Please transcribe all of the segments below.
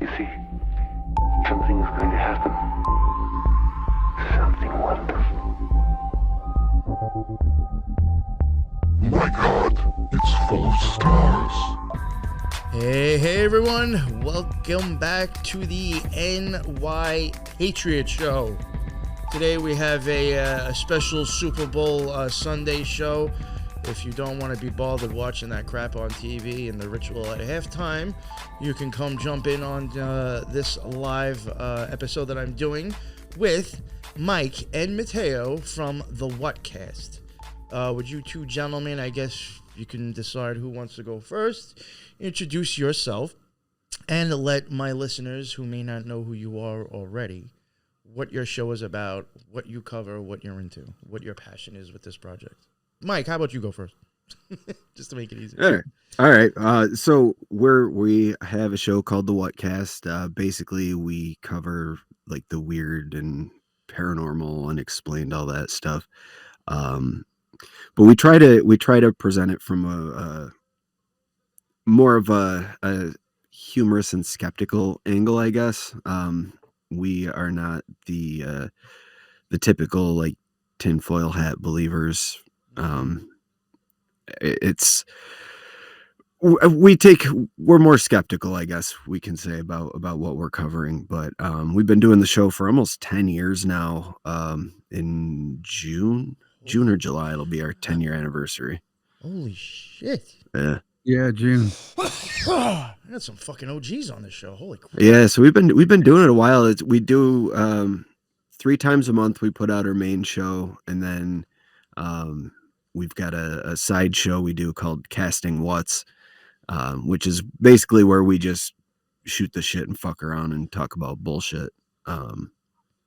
You see, something is going to happen. Something wonderful. My God, it's full of stars. Hey everyone, welcome back to the NY Patriot Show. Today we have a special Super Bowl Sunday show. If you don't want to be bothered watching that crap on TV and the ritual at halftime, you can come jump in on this live episode that I'm doing with Mike and Mateo from the Whatcast. Would you two gentlemen, I guess you can decide who wants to go first, introduce yourself, and let my listeners who may not know who you are already, what your show is about, what you cover, what you're into, what your passion is with this project. Mike, how about you go first? Just to make it easy. All right. So we have a show called the Whatcast. Basically, we cover like the weird and paranormal, unexplained, all that stuff. But we try to present it from a more of a humorous and skeptical angle, I guess. We are not the typical like tinfoil hat believers. We're more skeptical, I guess we can say, about what we're covering. But we've been doing the show for almost 10 years now. In June or July, it'll be our 10-year anniversary. Holy shit. Yeah, June. I got some fucking OGs on this show. Holy crap. Yeah, so we've been doing it a while. We do 3 times a month we put out our main show, and then we've got a side show we do called Casting What's, which is basically where we just shoot the shit and fuck around and talk about bullshit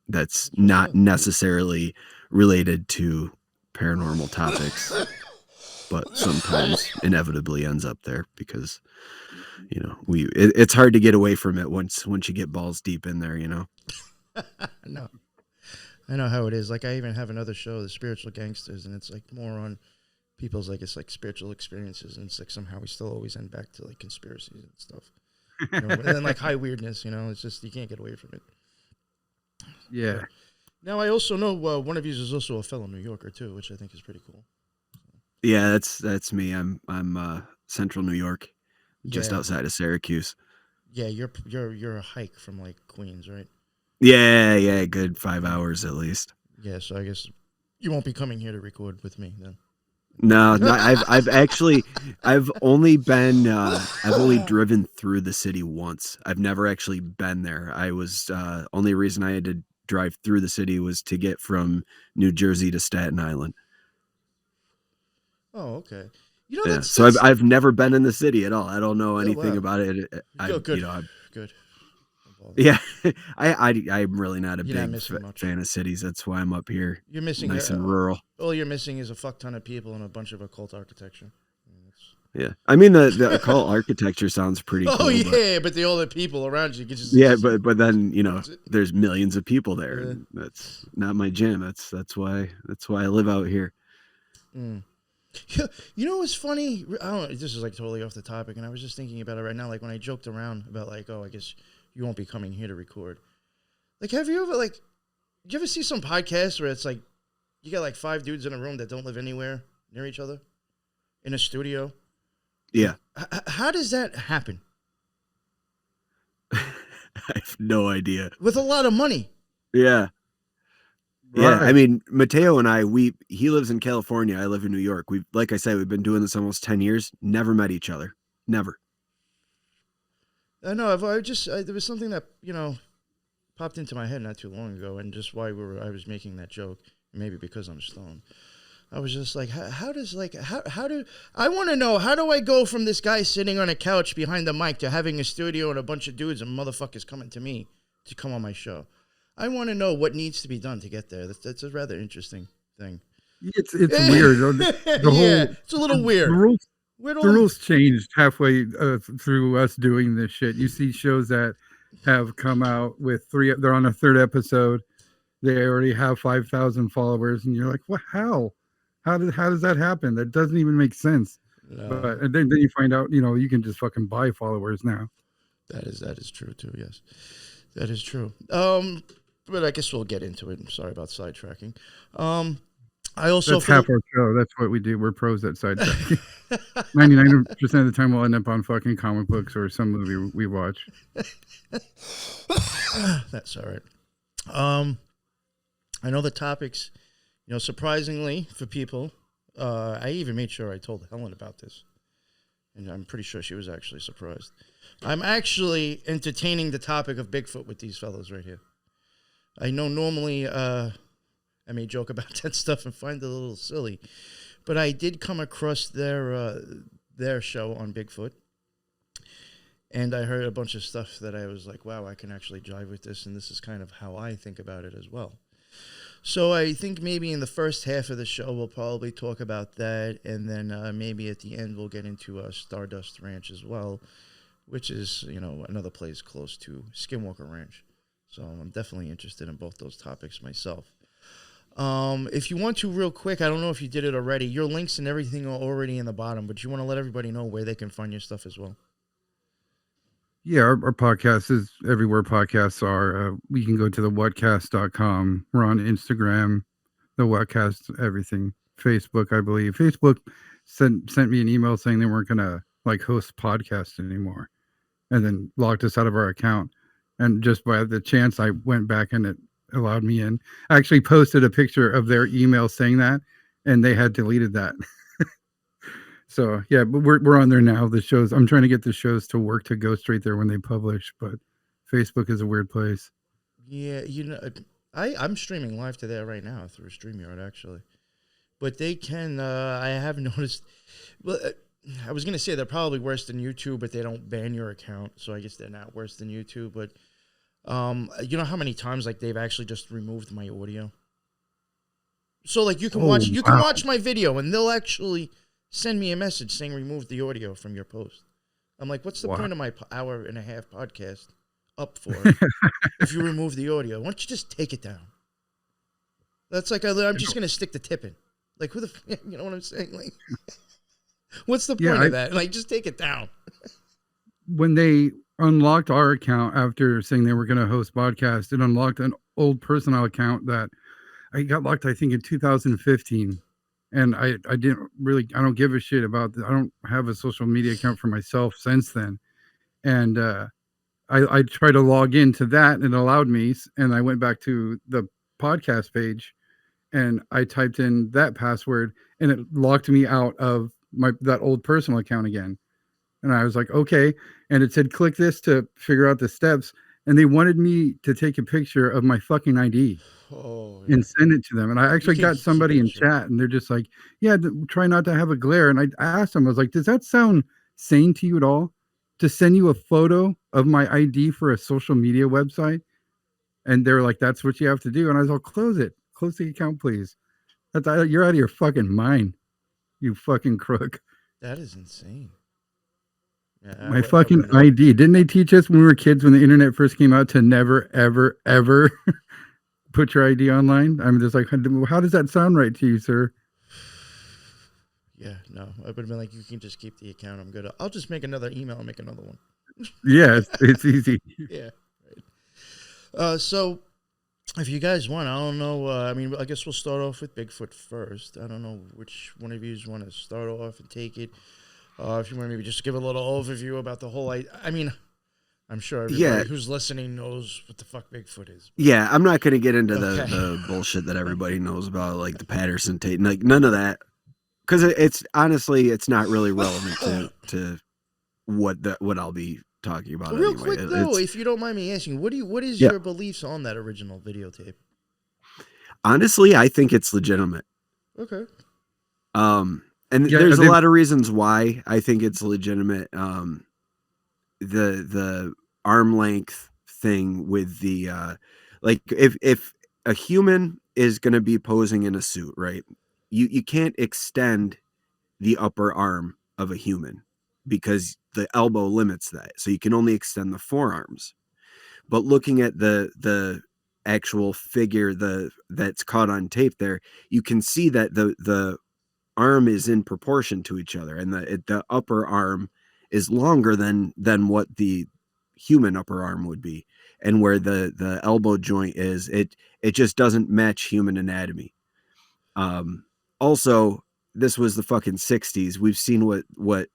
that's not necessarily related to paranormal topics, but sometimes inevitably ends up there because, you know, it's hard to get away from it once you get balls deep in there, you know. No, I know how it is. Like, I even have another show, the Spiritual Gangsters, and it's like more on people's, like, it's like spiritual experiences, and it's like somehow we still always end back to like conspiracies and stuff, you know? And then like high weirdness, you know. It's just you can't get away from it. Yeah. Now I also know one of you is also a fellow New Yorker too, which I think is pretty cool. Yeah, that's me. I'm Central New York, just outside of Syracuse. Yeah, you're a hike from like Queens, right? Yeah, good 5 hours at least. Yeah, so I guess you won't be coming here to record with me then. No, I've only driven through the city once. I've never actually been there. I was only reason I had to drive through the city was to get from New Jersey to Staten Island. Oh, okay. You know, so I've never been in the city at all. I don't know anything about it. Good. Good. Yeah, I'm really not a big fan of cities. That's why I'm up here. You're missing nice and rural. All you're missing is a fuck ton of people and a bunch of occult architecture. Yeah, I mean the occult architecture sounds pretty cool. Oh yeah, but all the people around you can just but then, you know, there's millions of people there. Yeah. And that's not my jam. That's why I live out here. Mm. You know what's funny? I don't know. This is like totally off the topic, and I was just thinking about it right now. Like when I joked around about like, oh, I guess you won't be coming here to record. Like, have you ever did you ever see some podcast where it's like you got like 5 dudes in a room that don't live anywhere near each other in a studio? Yeah. How does that happen? I have no idea. With a lot of money. Yeah. Yeah, I mean, Mateo and I, he lives in California. I live in New York. Like I said, we've been doing this almost 10 years. Never met each other. Never. I know. There was something that, you know, popped into my head not too long ago, and just why I was making that joke, maybe because I'm stoned. I was just like, how I want to know, how do I go from this guy sitting on a couch behind the mic to having a studio and a bunch of dudes and motherfuckers coming to me to come on my show? I want to know what needs to be done to get there. That's a rather interesting thing. It's weird. It's a little weird. The rules changed halfway through us doing this shit. You see shows that have come out with 3, they're on a 3rd episode. They already have 5,000 followers, and you're like, what? How does that happen? That doesn't even make sense. No. But and then you find out, you know, you can just fucking buy followers now. That is true too. Yes, that is true. But I guess we'll get into it. I'm sorry about sidetracking. I also That's half our show. That's what we do. We're pros at sidetracking. 99% of the time we'll end up on fucking comic books or some movie we watch. That's all right. I know the topics, surprisingly for people, I even made sure I told Helen about this. And I'm pretty sure she was actually surprised. I'm actually entertaining the topic of Bigfoot with these fellows right here. I know normally I may joke about that stuff and find it a little silly, but I did come across their show on Bigfoot, and I heard a bunch of stuff that I was like, wow, I can actually jive with this, and this is kind of how I think about it as well. So I think maybe in the first half of the show, we'll probably talk about that, and then maybe at the end, we'll get into Stardust Ranch as well, which is, another place close to Skinwalker Ranch. So I'm definitely interested in both those topics myself. If you want to, real quick, I don't know if you did it already, your links and everything are already in the bottom, but you want to let everybody know where they can find your stuff as well. Yeah, our podcast is everywhere podcasts are. We can go to the Whatcast.com. We're on Instagram, the Whatcast, everything. Facebook, I believe. Facebook sent me an email saying they weren't going to host podcasts anymore, and then locked us out of our account. And just by the chance, I went back and it allowed me in. I actually posted a picture of their email saying that, and they had deleted that. So yeah, but we're on there now. The shows, I'm trying to get the shows to work to go straight there when they publish, but Facebook is a weird place. Yeah, I'm streaming live to there right now through StreamYard actually, but they can. I have noticed. Well, I was gonna say they're probably worse than YouTube, but they don't ban your account, so I guess they're not worse than YouTube. But you know how many times they've actually just removed my audio. So you can can watch my video, and they'll actually send me a message saying remove the audio from your post. I'm like, what's the point of my hour and a half podcast up for if you remove the audio? Why don't you just take it down? That's I'm just going to stick the tip in. Who the, you know what I'm saying? What's the point of that? Just take it down. When they unlocked our account after saying they were going to host podcasts, it unlocked an old personal account that I got locked, I think, in 2015. And I don't give a shit about that. I don't have a social media account for myself since then. And I tried to log into that, and it allowed me. And I went back to the podcast page, and I typed in that password, and it locked me out of that old personal account again. And I was like, okay. And it said, click this to figure out the steps. And they wanted me to take a picture of my fucking ID. And send it to them. And I actually got somebody in chat, and they're just like, yeah, try not to have a glare. And I asked them, I was like, does that sound sane to you at all to send you a photo of my ID for a social media website? And they're like, that's what you have to do. And I was like, close the account, please. You're out of your fucking mind, you fucking crook. That is insane. Yeah, my fucking ID. Didn't they teach us when we were kids, when the internet first came out, to never, ever, ever put your ID online? I'm just like, how does that sound right to you, sir? Yeah, no. I would have been like, you can just keep the account. I'm good. I'll just make another email and make another one. Yeah, it's easy. Yeah. Right. So, if you guys want, I don't know. I guess we'll start off with Bigfoot first. I don't know which one of you want to start off and take it. If you want to maybe just give a little overview about the whole... I'm sure everybody who's listening knows what the fuck Bigfoot is. Yeah, I'm not going to get into the bullshit that everybody knows about, like the Patterson tape, none of that, because it's honestly, it's not really relevant to what I'll be talking about. Real anyway. Quick though, if you don't mind me asking, what is your beliefs on that original videotape? Honestly, I think it's legitimate. Okay. And there's a lot of reasons why I think it's legitimate. The arm length thing with the if a human is going to be posing in a suit, right? You can't extend the upper arm of a human because the elbow limits that. So you can only extend the forearms. But looking at the actual figure that's caught on tape there, you can see that the arm is in proportion to each other, and the upper arm is longer than what the human upper arm would be, and where the elbow joint is, it just doesn't match human anatomy. Also, this was the fucking 60s. We've seen what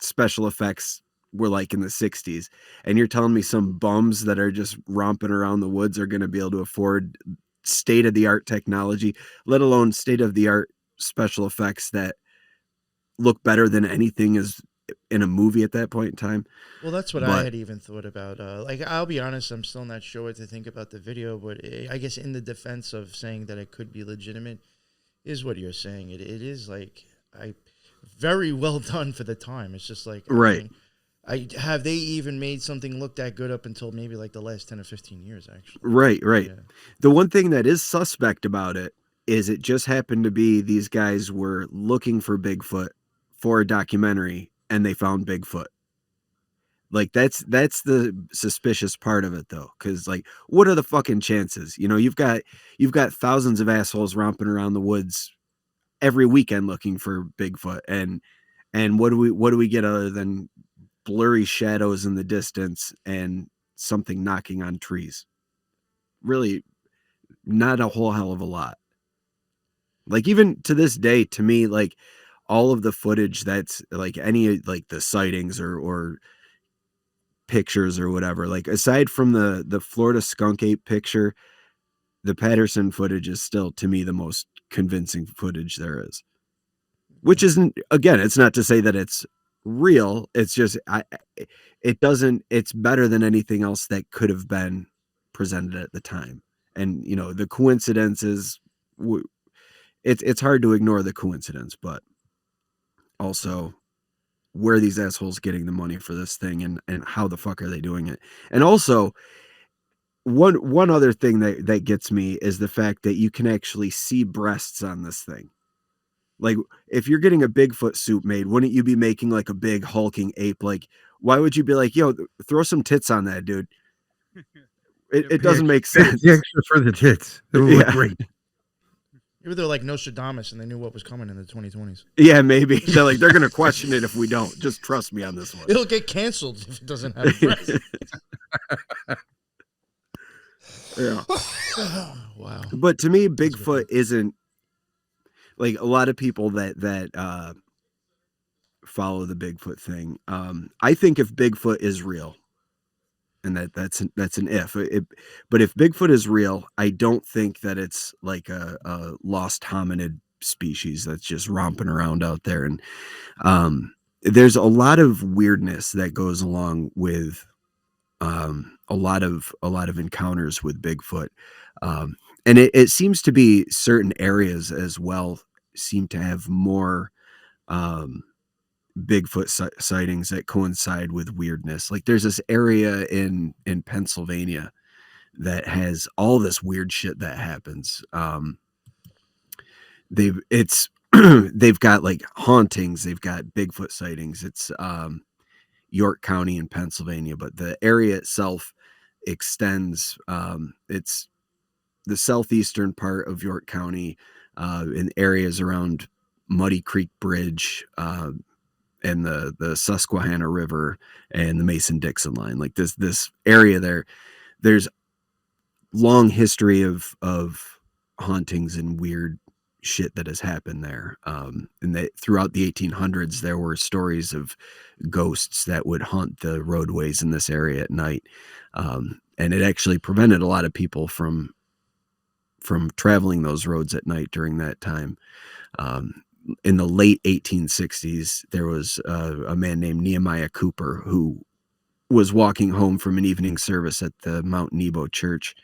special effects were like in the 60s, and you're telling me some bums that are just romping around the woods are going to be able to afford state-of-the-art technology, let alone state-of-the-art special effects that look better than anything is in a movie at that point in time. Well, that's what I had even thought about. Like, I'll be honest, I'm still not sure what to think about the video, but I guess in the defense of saying that it could be legitimate is what you're saying. It is like, very well done for the time. It's just like, right. Have they even made something look that good up until maybe like the last 10 or 15 years, actually? Right. Yeah. The one thing that is suspect about it is it just happened to be these guys were looking for Bigfoot for a documentary and they found Bigfoot. Like that's the suspicious part of it though, because like, what are the fucking chances? You know, you've got thousands of assholes romping around the woods every weekend looking for Bigfoot, and what do we get other than blurry shadows in the distance and something knocking on trees? Really, not a whole hell of a lot. Like even to this day, to me, like all of the footage that's like any like the sightings or pictures or whatever, like aside from the Florida skunk ape picture, the Patterson footage is still to me the most convincing footage there is. Which isn't, again, it's not to say that it's real. It's just it's better than anything else that could have been presented at the time. And you know, the coincidences, it's hard to ignore the coincidence, but also where are these assholes getting the money for this thing, and how the fuck are they doing it? And also one other thing that gets me is the fact that you can actually see breasts on this thing. Like if you're getting a Bigfoot suit made, wouldn't you be making like a big hulking ape? Like why would you be like, yo, throw some tits on that dude? It doesn't make sense. The extra for the tits. It'll look great. Maybe they're like Nostradamus and they knew what was coming in the 2020s. Yeah, maybe. They're going to question it if we don't. Just trust me on this one. It'll get canceled if it doesn't have breasts. Yeah. Wow. But to me, Bigfoot isn't like a lot of people that follow the Bigfoot thing. I think if Bigfoot is real, and that's an if. But if Bigfoot is real, I don't think that it's like a lost hominid species that's just romping around out there. And there's a lot of weirdness that goes along with a lot of encounters with Bigfoot, and it seems to be certain areas as well seem to have more Bigfoot sightings that coincide with weirdness. Like there's this area in Pennsylvania that has all this weird shit that happens. They've got like hauntings, they've got Bigfoot sightings. It's York County in Pennsylvania, but the area itself extends. It's the southeastern part of York County, in areas around Muddy Creek Bridge, and the Susquehanna River and the Mason-Dixon line. Like this area there's long history of hauntings and weird shit that has happened there. And that throughout the 1800s, there were stories of ghosts that would haunt the roadways in this area at night. And it actually prevented a lot of people from traveling those roads at night during that time. In the late 1860s, there was a man named Nehemiah Cooper who was walking home from an evening service at the Mount Nebo Church,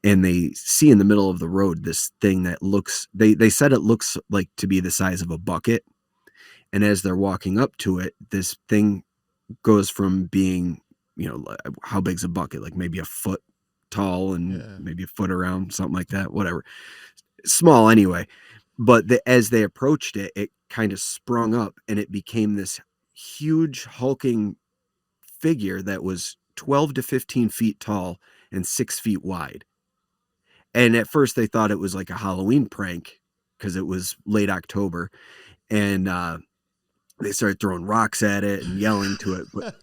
and they see in the middle of the road this thing that looks, they said it looks like to be the size of a bucket. And as they're walking up to it, this thing goes from being, you know, how big's a bucket? Like maybe a foot tall and maybe a foot around, something like that, whatever. Small anyway. But as they approached it, it kind of sprung up and it became this huge hulking figure that was 12 to 15 feet tall and 6 feet wide. And at first they thought it was like a Halloween prank because it was late October. And they started throwing rocks at it and yelling to it. But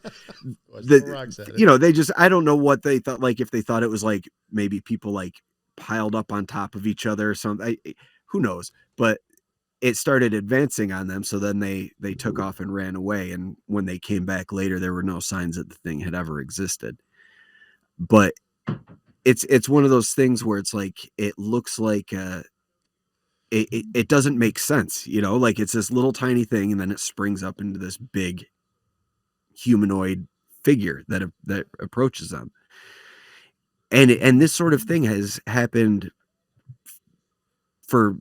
throw rocks at it. they just, I don't know what they thought, like if they thought it was like maybe people like piled up on top of each other or something. Who knows? But it started advancing on them. So then they took off and ran away. And when they came back later, there were no signs that the thing had ever existed. But it's one of those things where it's like, it looks like, it doesn't make sense, like it's this little tiny thing. And then it springs up into this big humanoid figure that approaches them. And this sort of thing has happened for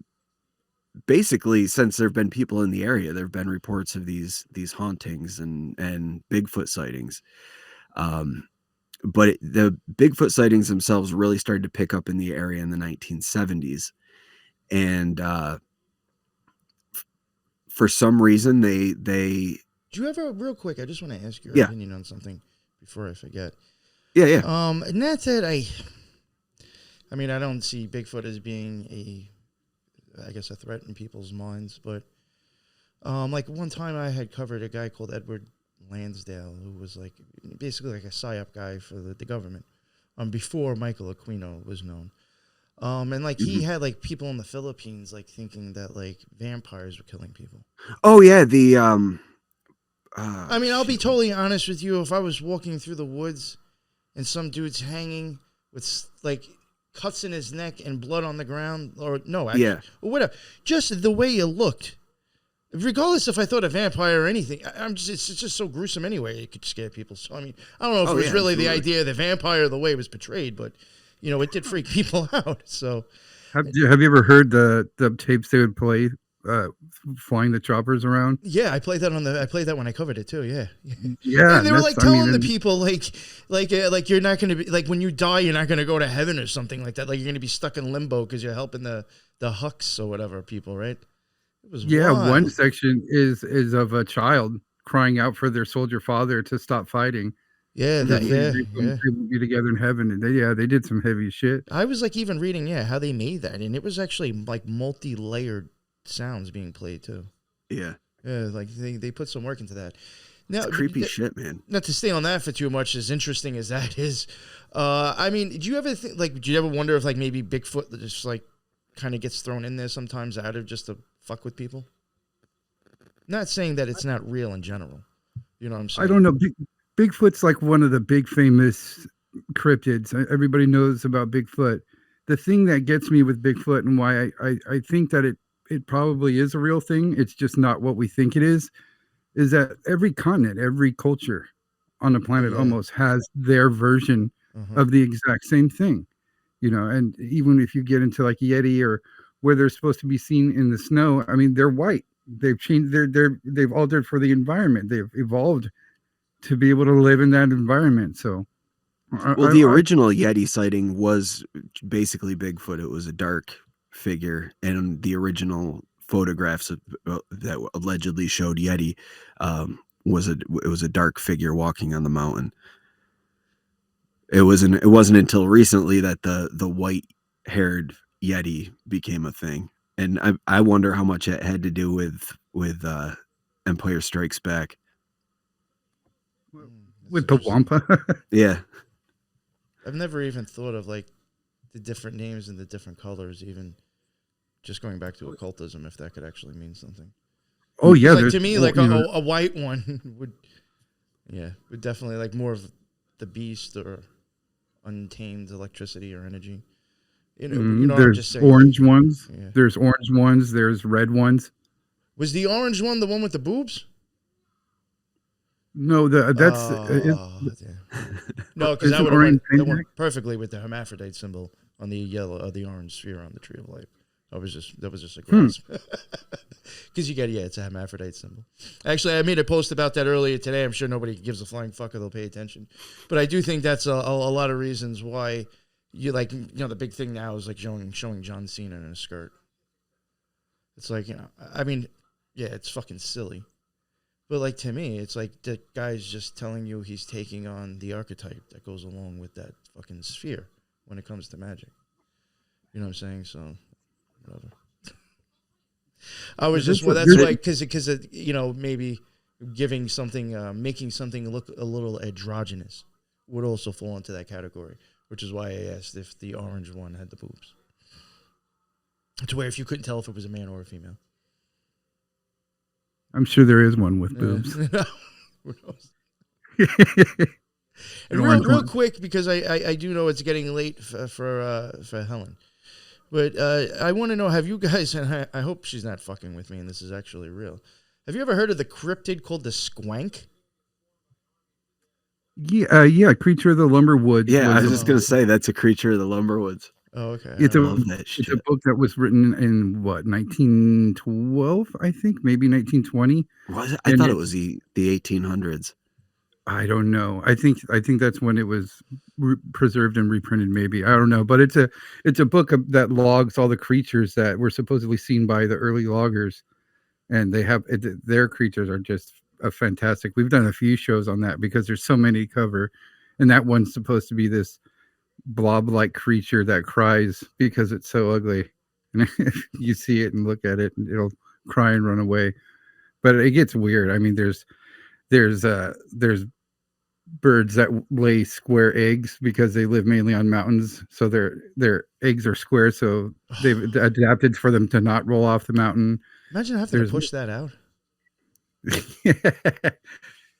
basically since there have been people in the area. There have been reports of these hauntings and Bigfoot sightings. But the Bigfoot sightings themselves really started to pick up in the area in the 1970s. And for some reason, they do you ever, real quick, I just want to ask your opinion on something before I forget. Yeah. And that's it. I mean, I don't see Bigfoot as being a threat in people's minds, but like one time I had covered a guy called Edward Lansdale, who was like basically like a psyop guy for the government, before Michael Aquino was known. And like he had like people in the Philippines like thinking that like vampires were killing people. Oh yeah, the I mean, I'll be totally honest with you. If I was walking through the woods and some dude's hanging with like cuts in his neck and blood on the ground, or no, actually, or whatever, just the way it looked, regardless if I thought a vampire or anything, it's just so gruesome anyway. It could scare people. So I mean, I don't know if it was really the idea of the vampire the way it was portrayed, but it did freak people out. So, have you ever heard the tapes they would play? Flying the choppers around. Yeah, I played that when I covered it too. Yeah. Yeah. And they were like telling the people like you're not going to be like when you die, you're not going to go to heaven or something like that. Like you're going to be stuck in limbo because you're helping the Hucks or whatever people, right? It was wild. One section is of a child crying out for their soldier father to stop fighting. Yeah, they will be together in heaven, and they did some heavy shit. I was like even reading how they made that, and it was actually like multi-layered sounds being played too. Yeah, like they put some work into that. Now, it's creepy shit, man. Not to stay on that for too much, as interesting as that is. I mean, do you ever think do you ever wonder if like maybe Bigfoot just like kind of gets thrown in there sometimes out of just to fuck with people? Not saying that it's not real in general. You know what I'm saying? I don't know. Bigfoot's like one of the big famous cryptids. Everybody knows about Bigfoot. The thing that gets me with Bigfoot and why I think that it probably is a real thing, it's just not what we think it is that every continent, every culture on the planet almost has their version of the exact same thing. And even if you get into like Yeti or where they're supposed to be seen in the snow, I mean, they're white. They've changed, they've altered for the environment. They've evolved to be able to live in that environment. So, the original Yeti sighting was basically Bigfoot. It was a dark figure, and the original photographs that allegedly showed Yeti was a dark figure walking on the mountain. It wasn't until recently that the white-haired Yeti became a thing, and I wonder how much it had to do with Empire Strikes Back. With the Wampa. Yeah. I've never even thought of like the different names and the different colors, even just going back to occultism, if that could actually mean something. Oh yeah. Like to me, like a white one would definitely like more of the beast or untamed electricity or energy. There's I'm just saying, orange ones. Yeah. There's orange ones. There's red ones. Was the orange one the one with the boobs? No, that's no, because that would went perfectly with the hermaphrodite symbol on the yellow or the orange sphere on the tree of life. That was just a grasp. Because it's a hermaphrodite symbol. Actually, I made a post about that earlier today. I'm sure nobody gives a flying fuck or they'll pay attention, but I do think that's a lot of reasons why you like the big thing now is like showing John Cena in a skirt. It's like I mean, it's fucking silly. But, like, to me, it's like the guy's just telling you he's taking on the archetype that goes along with that fucking sphere when it comes to magic. You know what I'm saying? So, whatever. I was just, that's why, because maybe giving something, making something look a little androgynous would also fall into that category, which is why I asked if the orange one had the boobs. To where if you couldn't tell if it was a man or a female. I'm sure there is one with boobs. Who knows? And real quick, because I do know it's getting late for Helen, but I want to know, have you guys, and I hope she's not fucking with me and this is actually real, have you ever heard of the cryptid called the Squank? Yeah, Creature of the Lumberwoods. Yeah, I was just gonna say that's a Creature of the Lumberwoods. Oh, okay. It's a book that was written in what, 1912, I think, maybe 1920. Was it? I thought it was the 1800s. I don't know. I think that's when it was preserved and reprinted. Maybe, I don't know. But it's a book that logs all the creatures that were supposedly seen by the early loggers, and their creatures are just fantastic. We've done a few shows on that because there's so many to cover, and that one's supposed to be this blob-like creature that cries because it's so ugly. And if you see it and look at it, it'll cry and run away. But it gets weird. I mean, there's birds that lay square eggs because they live mainly on mountains, so their eggs are square, so they've adapted for them to not roll off the mountain. Imagine having to push that out.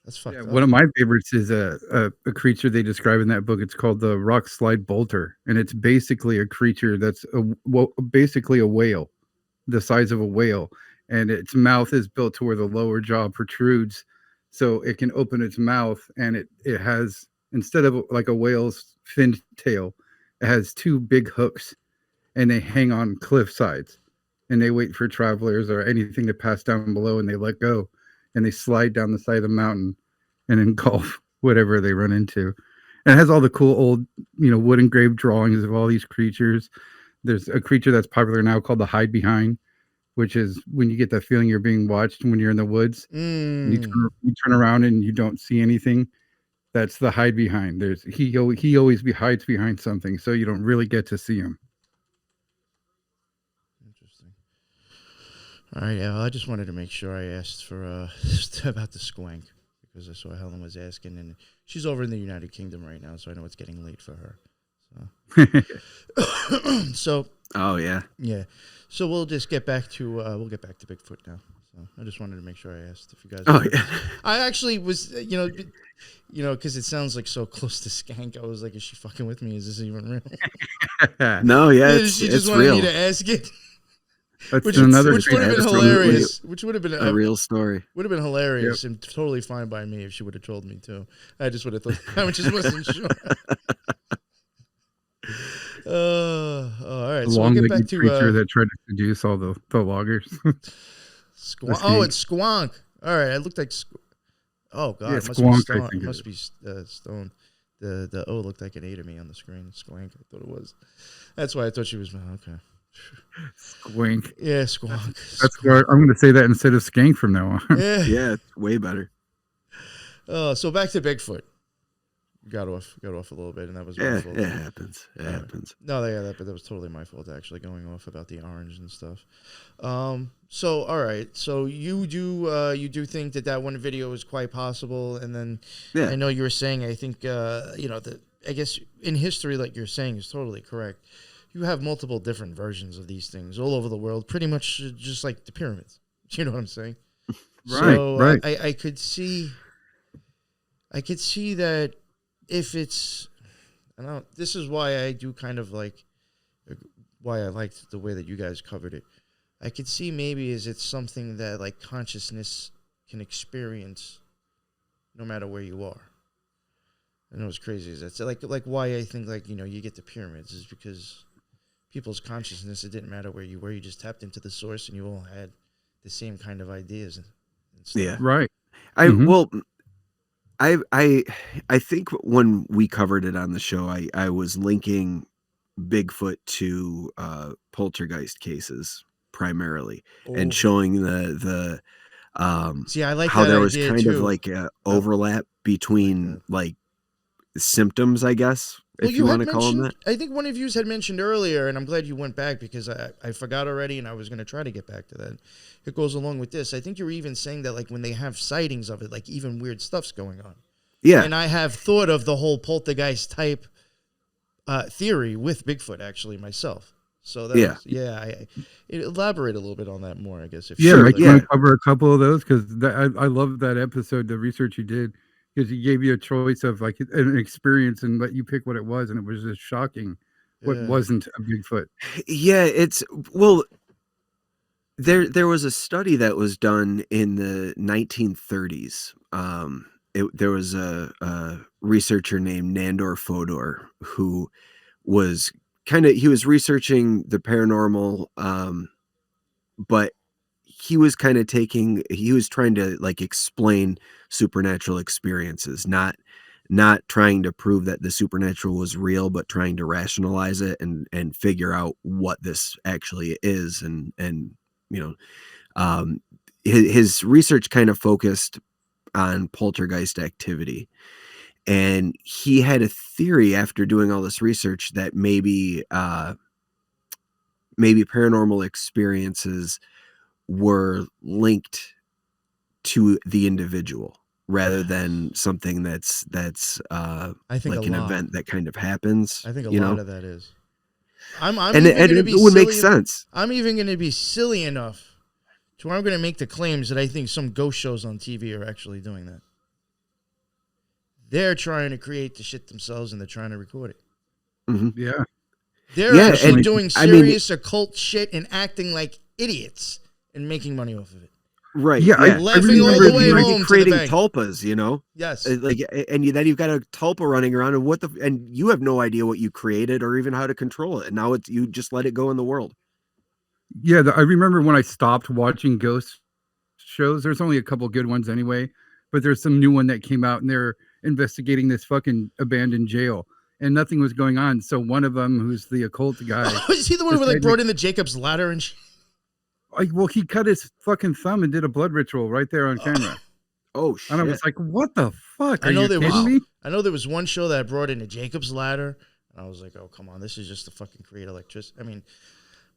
That's fucked up. One of my favorites is a creature they describe in that book. It's called the rock slide bolter, and it's basically a creature that's basically a whale, the size of a whale, and its mouth is built to where the lower jaw protrudes, so it can open its mouth, and it has, instead of like a whale's finned tail, it has two big hooks, and they hang on cliff sides, and they wait for travelers or anything to pass down below, and they let go. And they slide down the side of the mountain and engulf whatever they run into. And it has all the cool old, wood engraved drawings of all these creatures. There's a creature that's popular now called the hide behind, which is when you get that feeling you're being watched when you're in the woods. And you turn around and you don't see anything. That's the hide behind. He always hides behind something, so you don't really get to see him. All right, yeah, I just wanted to make sure I asked for about the Squank because I saw Helen was asking, and she's over in the United Kingdom right now, so I know it's getting late for her. So, oh yeah. So we'll just get back to Bigfoot now. So I just wanted to make sure I asked if you guys. Oh yeah. I actually was, because it sounds like so close to Skank. I was like, is she fucking with me? Is this even real? No, yeah, she just it's wanted real. me to ask it. Which would have been hilarious. Which would have been a real story. Would have been hilarious and totally fine by me if she would have told me too. I just would have thought. I just wasn't sure. All right. So we'll get back to creature that tried to seduce all the loggers. It's Squonk. All right. It looked like. Oh God, yeah, it must be stone. The O looked like an A to me on the screen. Squank. I thought it was. That's why I thought she was. Okay. Squank. Yeah, Squonk. That's where I'm going to say that instead of skank from now on. Yeah, it's way better. So back to Bigfoot. Got off a little bit, and that was my fault. It happens. It happens. No, but that was totally my fault. Actually, going off about the orange and stuff. So all right. So you do think that one video is quite possible, and then I know you were saying. I think I guess in history, like you're saying, is totally correct. You have multiple different versions of these things all over the world, pretty much just like the pyramids. You know what I'm saying? Right. I could see that if it's, this is why I do kind of like, why I liked the way that you guys covered it. I could see maybe it's something that like consciousness can experience no matter where you are. I know it's crazy. That's like why I think you get the pyramids is because people's consciousness, it didn't matter where you were, you just tapped into the source and you all had the same kind of ideas and stuff. Yeah. Right. I think when we covered it on the show, I was linking Bigfoot to poltergeist cases primarily and showing the see, I like how that there was idea kind too. of like a overlap between like symptoms, I guess, Well, if you want to call them mentioned, that. I think one of you had mentioned earlier, and I'm glad you went back because I forgot already, and I was going to try to get back to that. It goes along with this. I think you were even saying that, like, when they have sightings of it, like, even weird stuff's going on. Yeah. And I have thought of the whole poltergeist type theory with Bigfoot, actually, myself. So that elaborate a little bit on that more, I guess. If Yeah, you like would. you want to cover a couple of those because I love that episode, the research you did, because he gave you a choice of like an experience and let you pick what it was, and it was just shocking what Yeah. wasn't a Bigfoot. Yeah, it's well. There was a study that was done in the 1930s. There was a researcher named Nandor Fodor who was he was researching the paranormal, but he was he was trying to like explain supernatural experiences, not trying to prove that the supernatural was real, but trying to rationalize it and figure out what this actually is. And you know, um, his research kind of focused on poltergeist activity. And he had a theory after doing all this research that maybe paranormal experiences were linked to the individual rather than something that's I think like a an lot. event that kind of happens. I think a you lot know? of that is. I'm And even going to it be would make silly. sense. I'm even going to be silly enough to where I'm going to make the claims that I think some ghost shows on TV are actually doing that. They're trying to create the shit themselves and they're trying to record it. Mm-hmm. Yeah, They're actually and doing I mean, serious occult shit and acting like idiots and making money off of it. right? Yeah, Yeah, Laughing all remember the way the- home to the creating bank. tulpas, you know. Yes. Like, and then you've got a tulpa running around, and you have no idea what you created or even how to control it, and now you just let it go in the world. yeah. I remember when I stopped watching ghost shows. There's only a couple good ones anyway, but there's some new one that came out, and they're investigating this fucking abandoned jail, and nothing was going on. So one of them, who's the occult guy, Is he the one who like brought in the Jacob's ladder and shit? well, he cut his fucking thumb and did a blood ritual right there on camera. Oh shit! And I was like, "What the fuck? Are I know you there kidding was. me?" I know there was one show that brought in a Jacob's ladder, and I was like, "Oh, come on, this is just to fucking create electricity." I mean,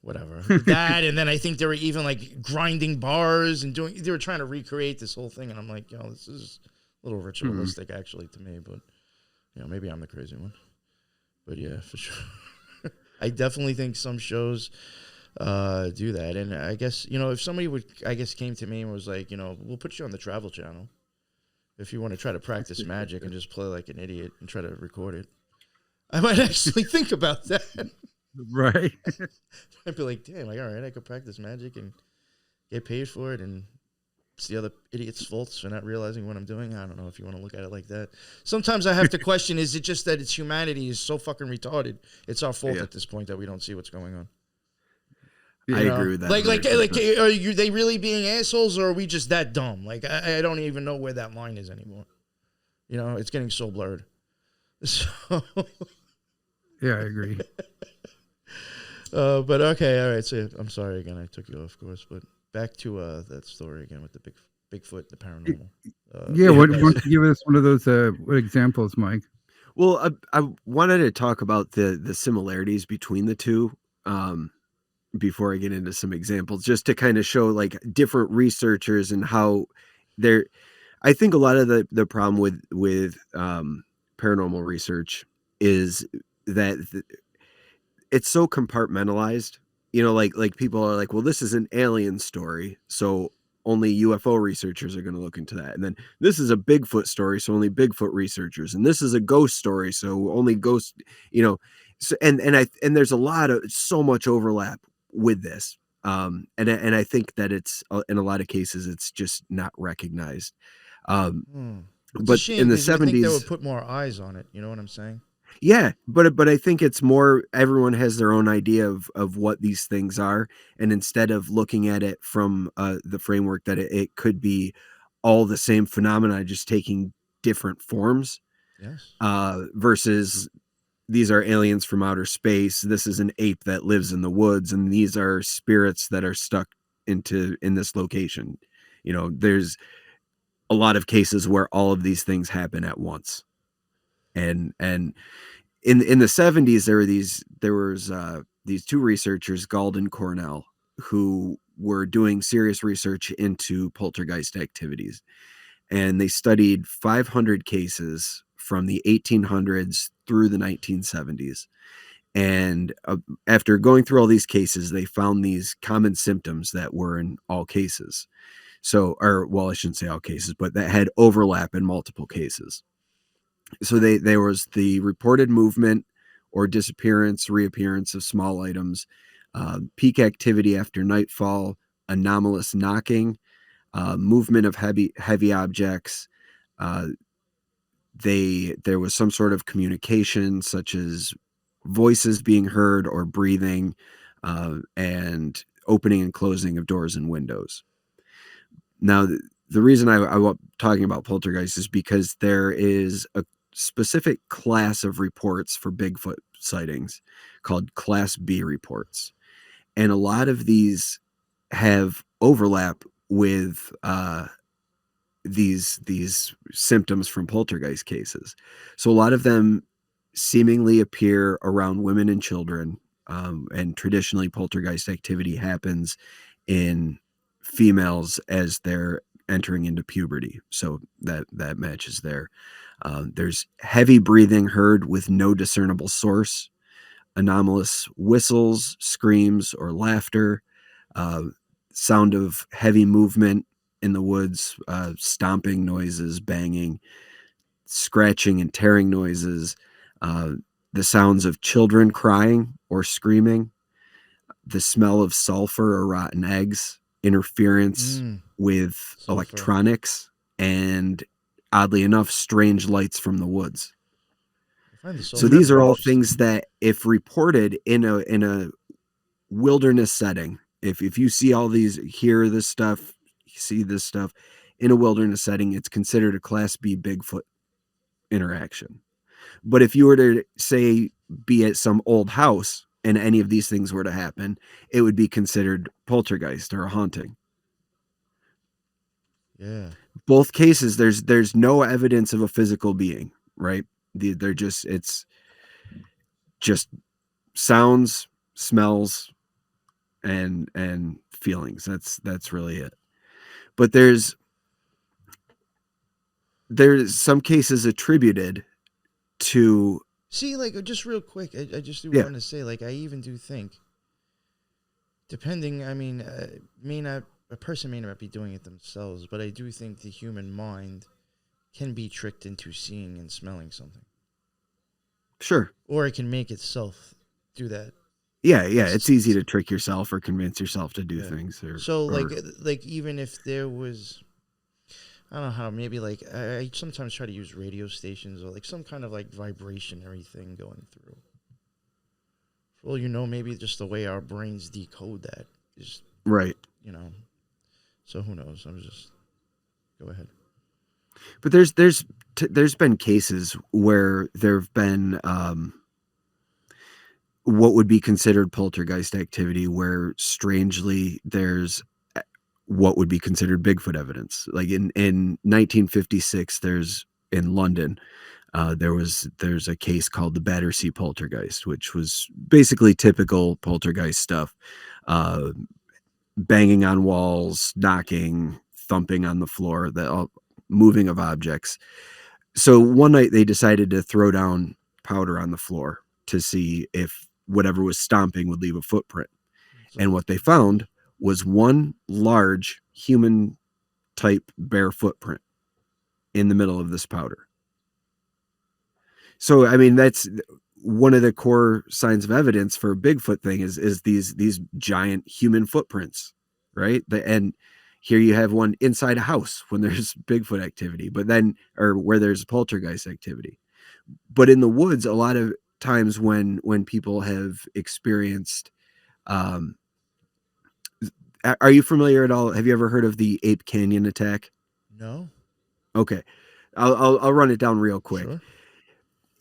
whatever that. And then I think they were even like grinding bars and doing. They were trying to recreate this whole thing, and I'm like, this is a little ritualistic actually to me, but maybe I'm the crazy one. But yeah, for sure, I definitely think some shows do that. And I guess if somebody came to me and was like, we'll put you on the Travel Channel if you want to try to practice magic and just play like an idiot and try to record it, I might actually think about that. Right. I'd be like, damn, like, all right, I could practice magic and get paid for it, and it's the other idiots' faults for not realizing what I'm doing. I don't know if you want to look at it like that. Sometimes I have to question, is it just that humanity is so fucking retarded? It's our fault at this point that we don't see what's going on. I agree with that. Like, are they really being assholes, or are we just that dumb? Like, I don't even know where that line is anymore. It's getting so blurred. So, yeah, I agree. But okay, all right. So I'm sorry again. I took you off course, but back to that story again with the Bigfoot, the paranormal. Yeah, why don't you give us one of those examples, Mike? Well, I wanted to talk about the similarities between the two. Before I get into some examples, just to kind of show like different researchers and how they're, I think a lot of the problem with paranormal research is that it's so compartmentalized, like people are like, well, this is an alien story, so only UFO researchers are going to look into that. And then this is a Bigfoot story, so only Bigfoot researchers. And this is a ghost story, so only ghost, so, and there's so much overlap with this. And I think that it's in a lot of cases it's just not recognized. But in the 70s, they would put more eyes on it. You know what I'm saying? Yeah, but I think it's more everyone has their own idea of what these things are, and instead of looking at it from the framework that it could be all the same phenomena just taking different forms. Yes. Versus these are aliens from outer space. This is an ape that lives in the woods, and these are spirits that are stuck in this location. There's a lot of cases where all of these things happen at once. And in the 70s, these two researchers, Gald and Cornell, who were doing serious research into poltergeist activities, and they studied 500 cases from the 1800s through the 1970s. And after going through all these cases, they found these common symptoms that were in all cases. So, or well, I shouldn't say all cases, but that had overlap in multiple cases. So there was the reported movement or disappearance, reappearance of small items, peak activity after nightfall, anomalous knocking, movement of heavy objects. There was some sort of communication, such as voices being heard or breathing, and opening and closing of doors and windows. Now, the reason I'm talking about poltergeist is because there is a specific class of reports for Bigfoot sightings called Class B reports. And a lot of these have overlap with these symptoms from poltergeist cases. So a lot of them seemingly appear around women and children, and traditionally poltergeist activity happens in females as they're entering into puberty. So that matches there. There's heavy breathing heard with no discernible source, anomalous whistles, screams, or laughter, uh, sound of heavy movement in the woods, stomping noises, banging, scratching and tearing noises, uh, the sounds of children crying or screaming, the smell of sulfur or rotten eggs, interference with Sulfur. electronics, and oddly enough, strange lights from the woods. I find the So sulfur these are all interesting. things that, if reported in a wilderness setting, if you see all these, hear this stuff, see this stuff in a wilderness setting, it's considered a Class B Bigfoot interaction. But if you were to say be at some old house and any of these things were to happen, it would be considered poltergeist or a haunting. Yeah. Both cases, there's no evidence of a physical being, right? It's just sounds, smells, and feelings. That's really it. But there's some cases attributed to, See, like, just real quick, I just do yeah, want to say, like, I even do think, depending, I mean, a person may not be doing it themselves, but I do think the human mind can be tricked into seeing and smelling something. sure. Or it can make itself do that. Yeah, it's easy to trick yourself or convince yourself to do things. So, like even if there was, I don't know how, maybe like I sometimes try to use radio stations or like some kind of like vibrationary thing going through. Well, maybe just the way our brains decode that is right. So who knows? Go ahead. But there's been cases where there've been what would be considered poltergeist activity, where strangely there's what would be considered Bigfoot evidence. Like in 1956, in London, there's a case called the Battersea poltergeist, which was basically typical poltergeist stuff, banging on walls, knocking, thumping on the floor, moving of objects. So one night they decided to throw down powder on the floor to see if whatever was stomping would leave a footprint. And what they found was one large human type bare footprint in the middle of this powder. So, I mean, that's one of the core signs of evidence for a Bigfoot thing is these giant human footprints, right? And here you have one inside a house when there's Bigfoot activity, or where there's poltergeist activity. But in the woods, a lot of times when people have experienced, are you familiar at all? Have you ever heard of the Ape Canyon attack? No. Okay. I'll run it down real quick. Sure.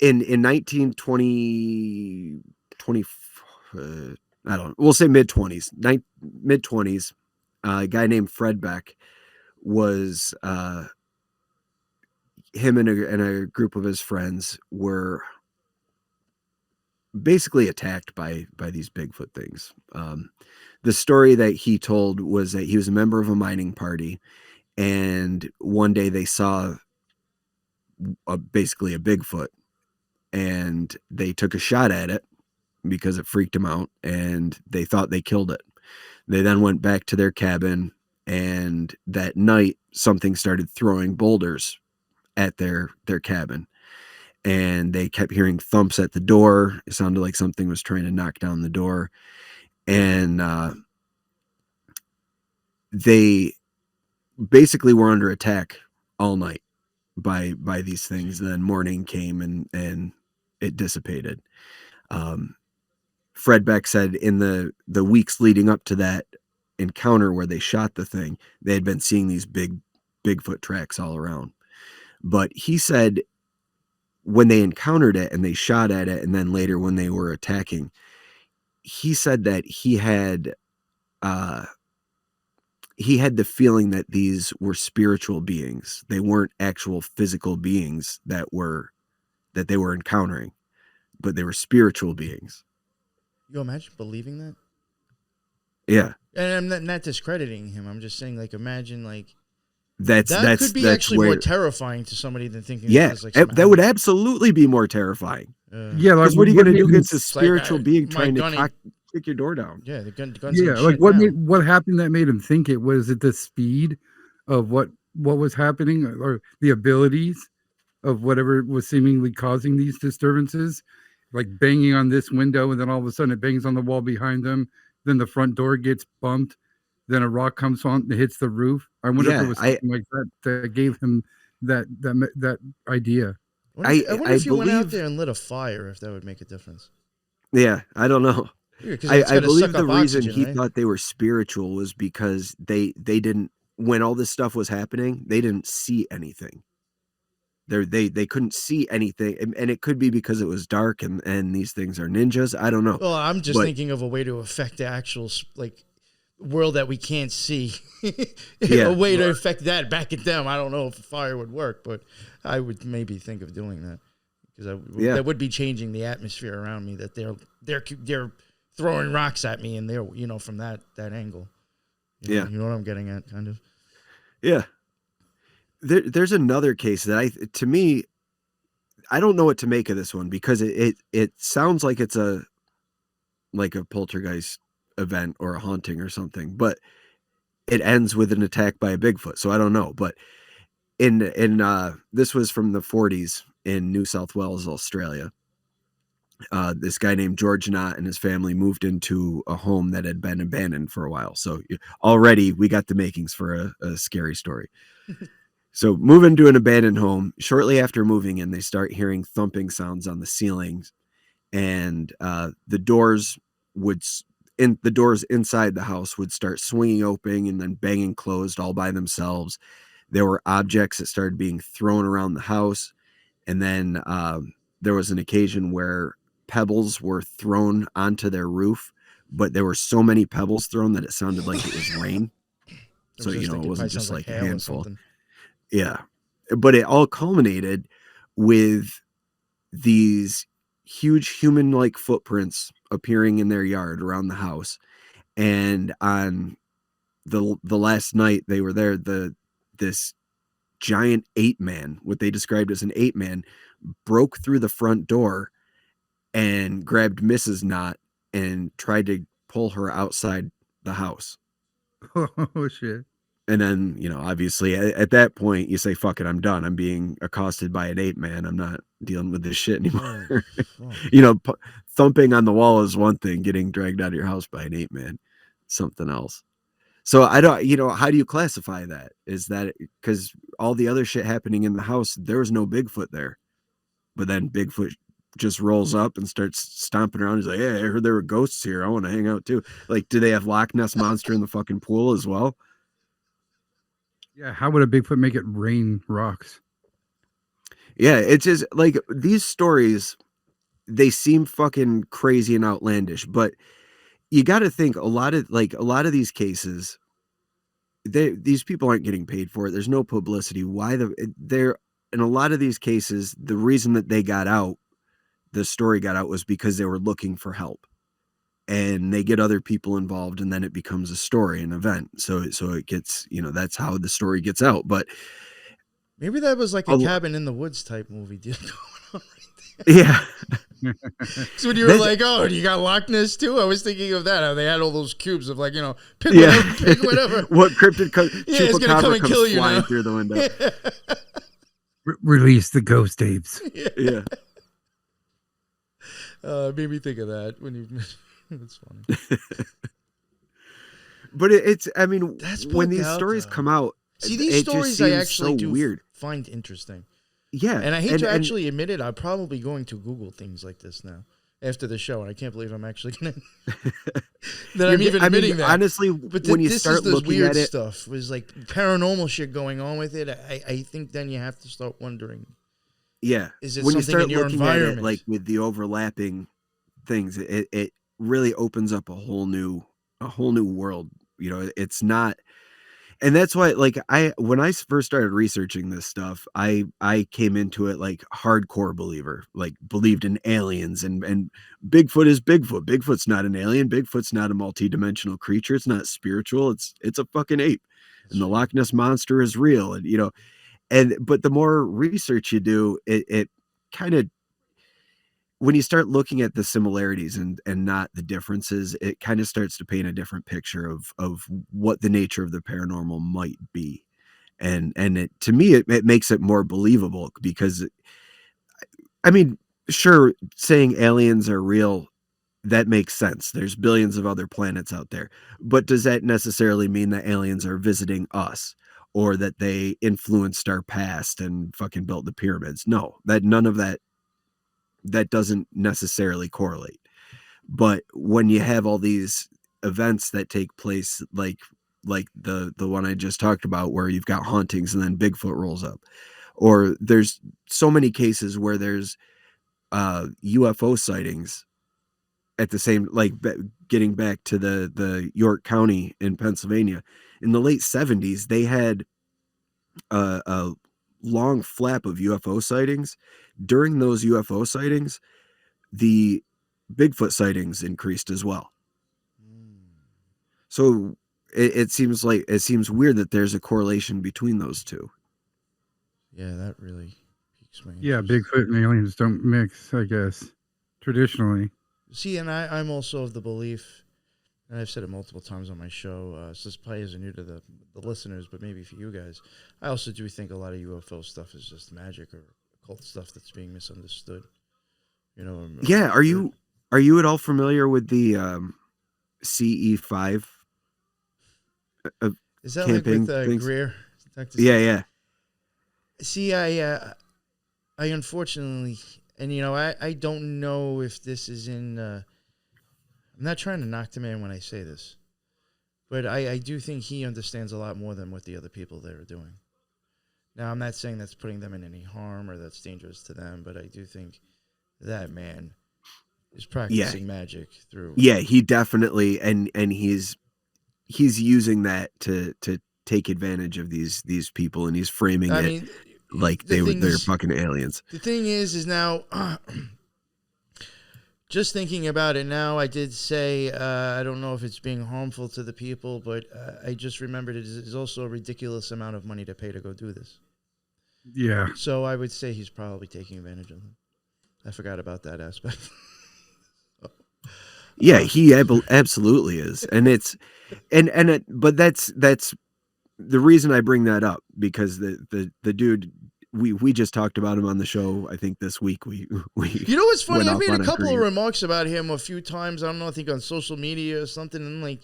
In 1920, I don't know, we'll say mid-20s, a guy named Fred Beck was, him and a group of his friends were basically attacked by these Bigfoot things. The story that he told was that he was a member of a mining party, and one day they saw basically a Bigfoot, and they took a shot at it because it freaked them out, and they thought they killed it. They then went back to their cabin, and that night something started throwing boulders at their cabin, and they kept hearing thumps at the door. It sounded like something was trying to knock down the door, and they basically were under attack all night by these things. And then morning came, and it dissipated. Fred Beck said in the weeks leading up to that encounter where they shot the thing, they had been seeing these Bigfoot tracks all around. But he said when they encountered it and they shot at it, and then later when they were attacking, he said that he had the feeling that these were spiritual beings. They weren't actual physical beings that they were encountering, but they were spiritual beings. You imagine believing that? Yeah. And I'm not discrediting him. I'm just saying, like, imagine, like, that could be actually more terrifying to somebody than thinking. Yeah, like that would absolutely be more terrifying. Yeah, like, what are you going to do against a like, spiritual being trying gunny, to kick your door down? Yeah, the guns. Yeah, like what happened that made him think it? Was it the speed of what was happening, or the abilities of whatever was seemingly causing these disturbances? Like banging on this window, and then all of a sudden it bangs on the wall behind them. Then the front door gets bumped. Then a rock comes on and hits the roof. I wonder if it was something like that gave him that idea. I wonder if you went out there and lit a fire, if that would make a difference. Yeah, I don't know. Yeah, I believe the reason oxygen, he right? thought they were spiritual was because they didn't, when all this stuff was happening, they didn't see anything. They couldn't see anything, and it could be because it was dark and these things are ninjas. I don't know. Well, I'm just thinking of a way to affect the actual world that we can't see. A way to affect that back at them. I don't know if fire would work, but I would maybe think of doing that because that would be changing the atmosphere around me. That they're throwing rocks at me, and they're from that angle. You know what I'm getting at, kind of. Yeah. There's another case that to me, I don't know what to make of this one because it sounds like it's a poltergeist event or a haunting or something, but it ends with an attack by a Bigfoot. So I don't know, but in this was from the 40s in New South Wales, Australia. This guy named George Knott and his family moved into a home that had been abandoned for a while. So already we got the makings for a scary story. So move into an abandoned home. Shortly after moving in, they start hearing thumping sounds on the ceilings, and the doors inside the house would start swinging open and then banging closed all by themselves. There were objects that started being thrown around the house, and then there was an occasion where pebbles were thrown onto their roof, but there were so many pebbles thrown that it sounded like it was rain. So it wasn't just like a handful. Yeah. But it all culminated with these huge human-like footprints appearing in their yard around the house. And on the last night they were there, this giant ape man, what they described as an ape man, broke through the front door and grabbed Mrs. Knott and tried to pull her outside the house. Oh, shit. And then, obviously at that point you say, fuck it, I'm done. I'm being accosted by an ape man. I'm not dealing with this shit anymore. Thumping on the wall is one thing. Getting dragged out of your house by an ape man, something else. So I don't, how do you classify that? Is that because all the other shit happening in the house, there was no Bigfoot there, but then Bigfoot just rolls up and starts stomping around. He's like, hey, I heard there were ghosts here. I want to hang out too. Like, do they have Loch Ness Monster in the fucking pool as well? Yeah, how would a Bigfoot make it rain rocks? Yeah, it's just like these stories, they seem fucking crazy and outlandish, but you got to think a lot of these cases, these people aren't getting paid for it. There's no publicity. In a lot of these cases, the reason that they got out, the story got out was because they were looking for help, and they get other people involved, and then it becomes a story, an event. So it gets, that's how the story gets out. But Maybe that was like a cabin in the woods type movie deal going on right there. yeah. So when you were like, oh, you got Loch Ness too? I was thinking of that. How they had all those cubes of like, pick whatever. What cryptid it's gonna come and kill you flying now. through the window. Release the ghost apes. Yeah. Made me think of that when you. That's funny. But That's when these bugged out, stories though. come out, See, these it stories just I seems actually so do weird. find interesting. Yeah. And I hate to actually admit it, I'm probably going to Google things like this now after the show, and I can't believe I'm actually going to that I'm even admitting that. Honestly, but when you this start is the looking weird at it, stuff was like paranormal shit going on with it. I think then you have to start wondering. Yeah. Is it when you something start in your looking at environment? it, like with the overlapping things, it really opens up a whole new world. It's not. And that's why, like, when I first started researching this stuff, I came into it like hardcore believer, like believed in aliens and Bigfoot is Bigfoot. Bigfoot's not an alien. Bigfoot's not a multi-dimensional creature. It's not spiritual. It's a fucking ape. And the Loch Ness monster is real. And but the more research you do, it kind of, when you start looking at the similarities and not the differences, it kind of starts to paint a different picture of what the nature of the paranormal might be. And to me, it makes it more believable because, sure, saying aliens are real, that makes sense. There's billions of other planets out there. But does that necessarily mean that aliens are visiting us or that they influenced our past and fucking built the pyramids? No, none of that doesn't necessarily correlate. But when you have all these events that take place, like the one I just talked about, where you've got hauntings and then Bigfoot rolls up, or there's so many cases where there's UFO sightings at the same, like getting back to the York County in Pennsylvania in the late 70s, they had a long flap of UFO sightings. During those UFO sightings, the Bigfoot sightings increased as well. So it seems weird that there's a correlation between those two. Yeah, that really piques my interest. Yeah, Bigfoot and aliens don't mix, I guess, traditionally. See, and I'm also of the belief, and I've said it multiple times on my show, so this probably isn't new to the listeners, but maybe for you guys, I also do think a lot of UFO stuff is just magic or occult stuff that's being misunderstood. Yeah, are you at all familiar with the CE5? Is that camping like with things? Greer? Yeah. See, I unfortunately, and I don't know if this is in. I'm not trying to knock the man when I say this, but I do think he understands a lot more than what the other people there are doing. Now, I'm not saying that's putting them in any harm or that's dangerous to them, but I do think that man is practicing magic through. Yeah, he definitely, and he's using that to take advantage of these people, and he's framing it like they're fucking aliens. The thing is now, just thinking about it now, I did say, I don't know if it's being harmful to the people, but I just remembered it is also a ridiculous amount of money to pay to go do this. Yeah. So I would say he's probably taking advantage of them. I forgot about that aspect. Yeah, he absolutely is. And but that's the reason I bring that up, because the dude, we just talked about him on the show. I think this week we what's funny? I made a couple of remarks remarks about him a few times. I don't know, I think on social media or something, and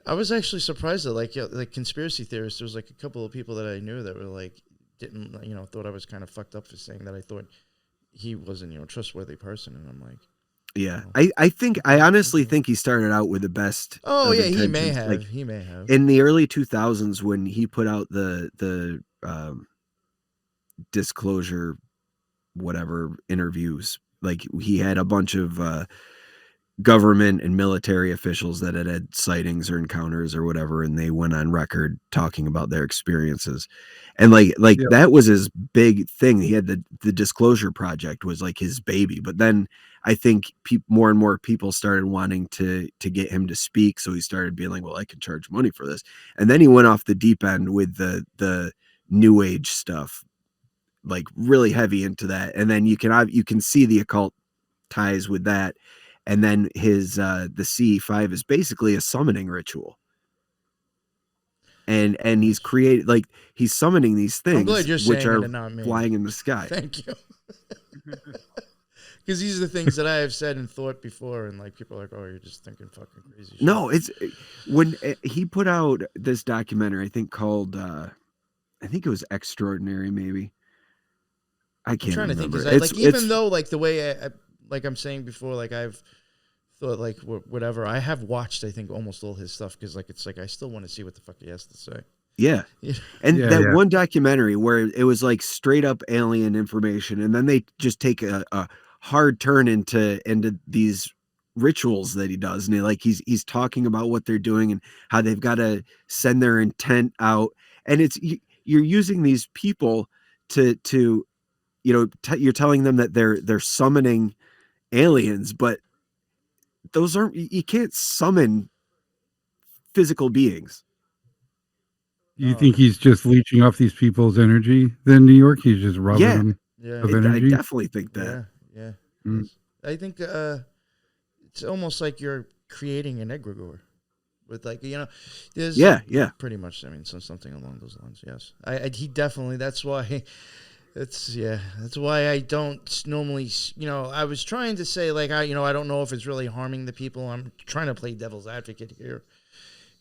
I was actually surprised that like conspiracy theorists, there was like a couple of people that I knew that were like didn't thought I was kind of fucked up for saying that I thought he wasn't a trustworthy person, and I'm like, yeah, I honestly think he started out with the best. Oh yeah, intentions. He may have in the early 2000s when he put out the disclosure whatever interviews. Like, he had a bunch of government and military officials that had sightings or encounters or whatever, and they went on record talking about their experiences. And like Yep. that was his big thing. He had the Disclosure Project was like his baby. But then I think more and more people started wanting to get him to speak, so he started being like, well, I can charge money for this. And then he went off the deep end with the new age stuff, like really heavy into that. And then you can see the occult ties with that. And then his the CE5 is basically a summoning ritual. And he's created, like, he's summoning these I'm glad things you're which saying are it and not me. flying in the sky. Thank you. Because these are the things that I have said and thought before, and like people are like, "Oh, you're just thinking fucking crazy shit." No, it's when he put out this documentary, I think called I think it was Extraordinary, maybe. I I'm can't trying remember. to think, because like even though like the way I like I'm saying before, like I've thought like whatever, I have watched I think almost all his stuff, because like it's like I still want to see what the fuck he has to say. Yeah. Yeah. And Yeah, that yeah. one documentary where it was like straight up alien information, and then they just take a hard turn into these rituals that he does, and he's talking about what they're doing and how they've got to send their intent out, and you're using these people to you're telling them that they're summoning aliens, but those aren't, you can't summon physical beings. You think he's just leeching off these people's energy? Then New York, he's just robbing Yeah. them Yeah. of I energy. definitely think that. Yeah. Mm. I think it's almost like you're creating an egregore with like there's Yeah. pretty much. I mean, something along those lines. Yes, he definitely. That's why. That's why I don't normally. I was trying to say like I don't know if it's really harming the people. I'm trying to play devil's advocate here.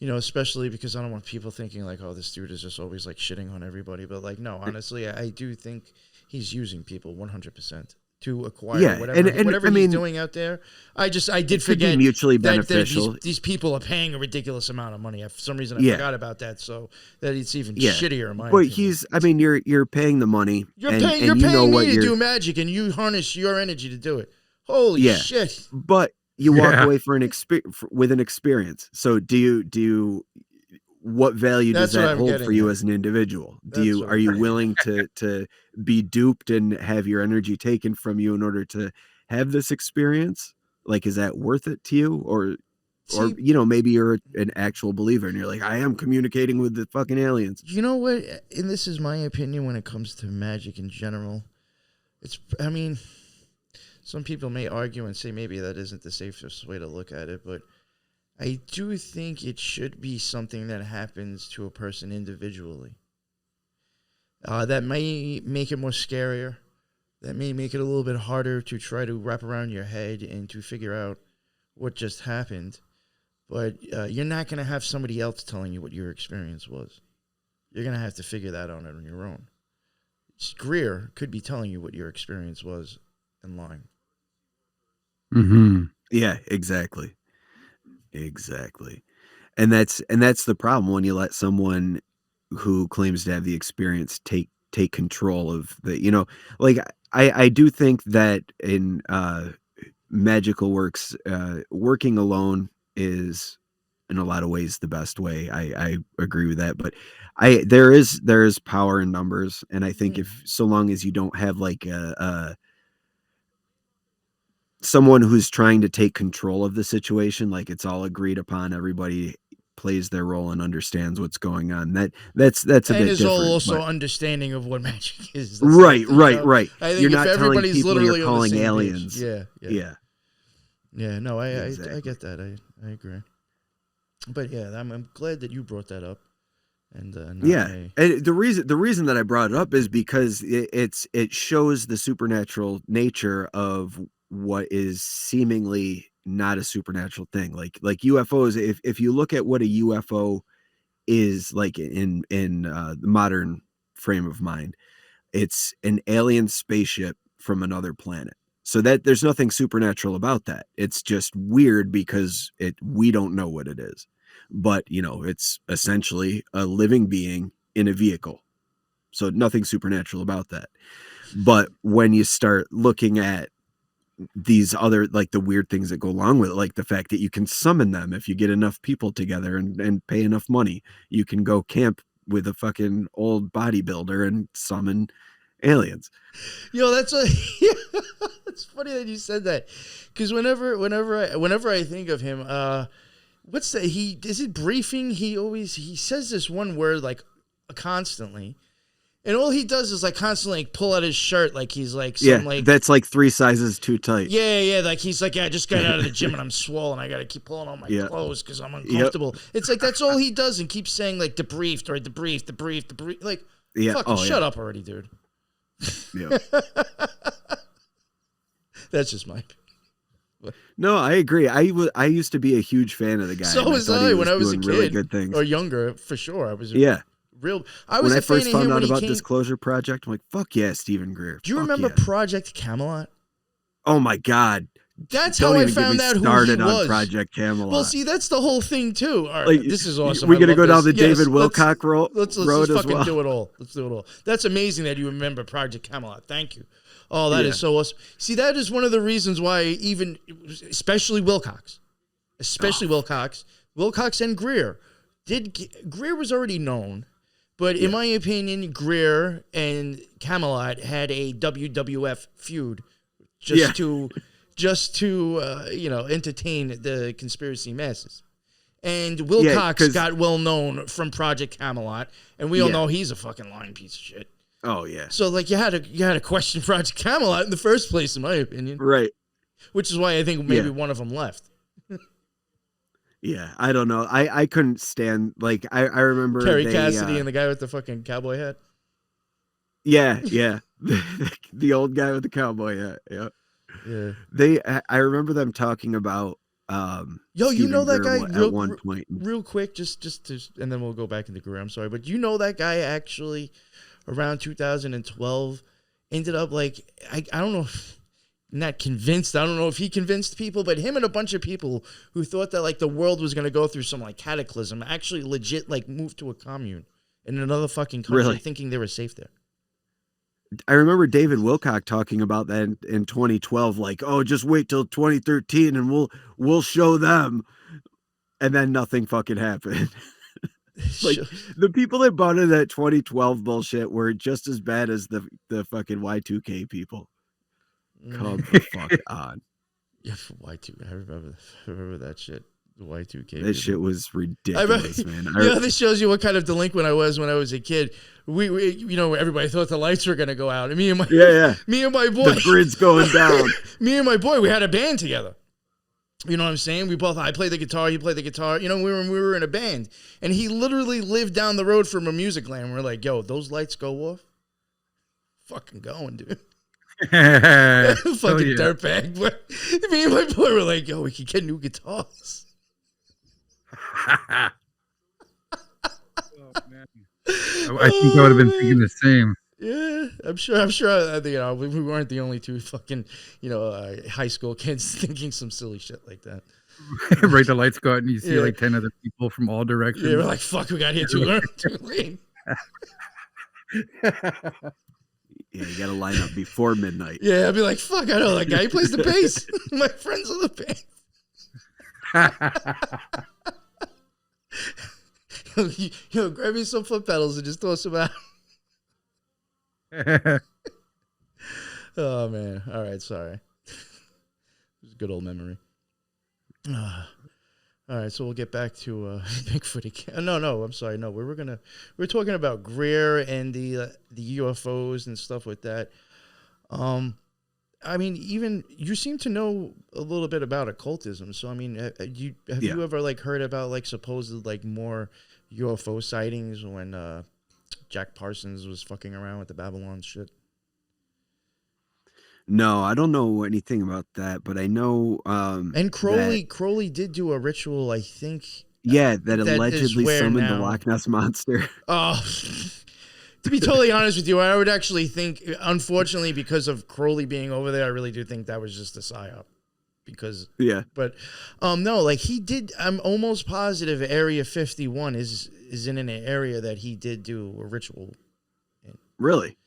Especially because I don't want people thinking like, oh, this dude is just always like shitting on everybody. But like, no, honestly, I do think he's using people 100% to acquire whatever he's doing out there. I did forget mutually that beneficial. these people are paying a ridiculous amount of money. For some reason, I forgot about that. So that it's even shittier. In my opinion. You're paying the money. You're paying me to do magic, and you harness your energy to do it. Holy shit! But you walk away with an experience. So do you what value does that hold for you as an individual? Are you willing to be duped and have your energy taken from you in order to have this experience? Like, is that worth it to you? Or maybe you're an actual believer and you're like, I am communicating with the fucking aliens. You know what? And this is my opinion when it comes to magic in general. Some people may argue and say maybe that isn't the safest way to look at it, but I do think it should be something that happens to a person individually. That may make it more scarier. That may make it a little bit harder to try to wrap around your head and to figure out what just happened. But you're not going to have somebody else telling you what your experience was. You're going to have to figure that out on your own. Greer could be telling you what your experience was and lying. Mm-hmm. Yeah, exactly. And that's the problem when you let someone who claims to have the experience take control of the, like I do think that in magical works, working alone is in a lot of ways the best way. I agree with that, but there is power in numbers, and I think if so long as you don't have like someone who's trying to take control of the situation, like it's all agreed upon, everybody plays their role and understands what's going on. That's a bit different. And also understanding of what magic is. Right. I think you're if not everybody's telling people literally you're calling on the same aliens. Page. Yeah. No, I Exactly. I get that. I agree. But yeah, I'm glad that you brought that up. And and the reason that I brought it up is because it shows the supernatural nature of what is seemingly not a supernatural thing, like UFOs. If you look at what a UFO is like in the modern frame of mind, it's an alien spaceship from another planet. So that there's nothing supernatural about that. It's just weird because we don't know what it is. But, it's essentially a living being in a vehicle. So nothing supernatural about that. But when you start looking at these other, like, the weird things that go along with it, like the fact that you can summon them if you get enough people together and pay enough money. You can go camp with a fucking old bodybuilder and summon aliens. Yo, that's a, it's funny that you said that, because whenever I think of him, what's that? Is it briefing? He says this one word like constantly, and all he does is like constantly like, pull out his shirt like he's like some like that's like 3 sizes too tight. Yeah, like he's like, I just got out of the gym and I'm swollen. I got to keep pulling on my clothes because I'm uncomfortable. It's like that's all he does and keeps saying like debriefed or debriefed. Like, fucking shut up already, dude. Yeah. That's just my opinion. No, I agree. I used to be a huge fan of the guy. So was I when I was a kid, really good things. or younger, for sure. I was real. I was when a I first fan found of him out when about he came... Disclosure Project, I'm like, fuck yeah, Stephen Greer. Do you Fuck remember yeah. Project Camelot? Oh my god. That's Don't how I even found get me out who he started was. on Project Camelot. Well, see, that's the whole thing too. All right, Like, this is awesome. We're gonna love go down this. the David Wilcock road Let's as fucking well. do it all. Let's do it all. That's amazing that you remember Project Camelot. Thank you. Oh, that is so awesome. See, that is one of the reasons why even, especially Wilcox, Wilcox and Greer. Greer was already known, but in my opinion, Greer and Camelot had a WWF feud just to entertain the conspiracy masses. And Wilcox got well known from Project Camelot, and we all know he's a fucking lying piece of shit. Oh yeah. So like you had to question Project Camelot in the first place, in my opinion. Right. Which is why I think maybe one of them left. Yeah, I don't know. I couldn't stand, like, I remember Terry Cassidy and the guy with the fucking cowboy hat. Yeah. The old guy with the cowboy hat. Yeah. I remember them talking about Yo, you know that guy at one point. Real quick, just to, and then we'll go back into Greer. I'm sorry, but you know that guy actually around 2012 ended up like I don't know, not convinced. I don't know if he convinced people, but him and a bunch of people who thought that like the world was going to go through some like cataclysm actually legit like moved to a commune in another fucking country, thinking they were safe there. I remember David Wilcock talking about that in 2012, like, oh, just wait till 2013 and we'll show them. And then nothing fucking happened. Like the people that bought into that 2012 bullshit were just as bad as the fucking Y2K people. Come the fuck on. Yeah, Y2. I remember that shit. The Y2K. That shit was ridiculous, man. This shows you what kind of delinquent I was when I was a kid. We everybody thought the lights were gonna go out. And me and my boy, the grid's going down. Me and my boy, we had a band together. You know what I'm saying? I played the guitar, he played the guitar. You know, we were in a band, and he literally lived down the road from a music land. We're like, yo, those lights go off, fucking going, dude. Fucking dirtbag. But me and my boy were like, yo, we could get new guitars. Oh, man. I think I would have been thinking the same. Yeah, I'm sure. We weren't the only two fucking, high school kids thinking some silly shit like that. Right, the lights go out and you see like 10 other people from all directions. Yeah, we're like, fuck, we got here too late. Yeah, you got to line up before midnight. Yeah, I'd be like, fuck, I know that guy. He plays the bass. My friends are the bass. Yo, grab me some foot pedals and just throw some out. Oh man! All right, sorry. It was a good old memory. All right, so we'll get back to Bigfoot again. No, I'm sorry. No, we're talking about Greer and the UFOs and stuff like that. I mean, even you seem to know a little bit about occultism. So I mean, have you ever like heard about like supposed like more UFO sightings when Jack Parsons was fucking around with the Babylon shit? No, I don't know anything about that, but I know. And Crowley did do a ritual, I think. Yeah, that allegedly summoned the Loch Ness monster. Oh, to be totally honest with you, I would actually think, unfortunately, because of Crowley being over there, I really do think that was just a psyop. But no, like he did. I'm almost positive Area 51 is in an area that he did do a ritual in. Really?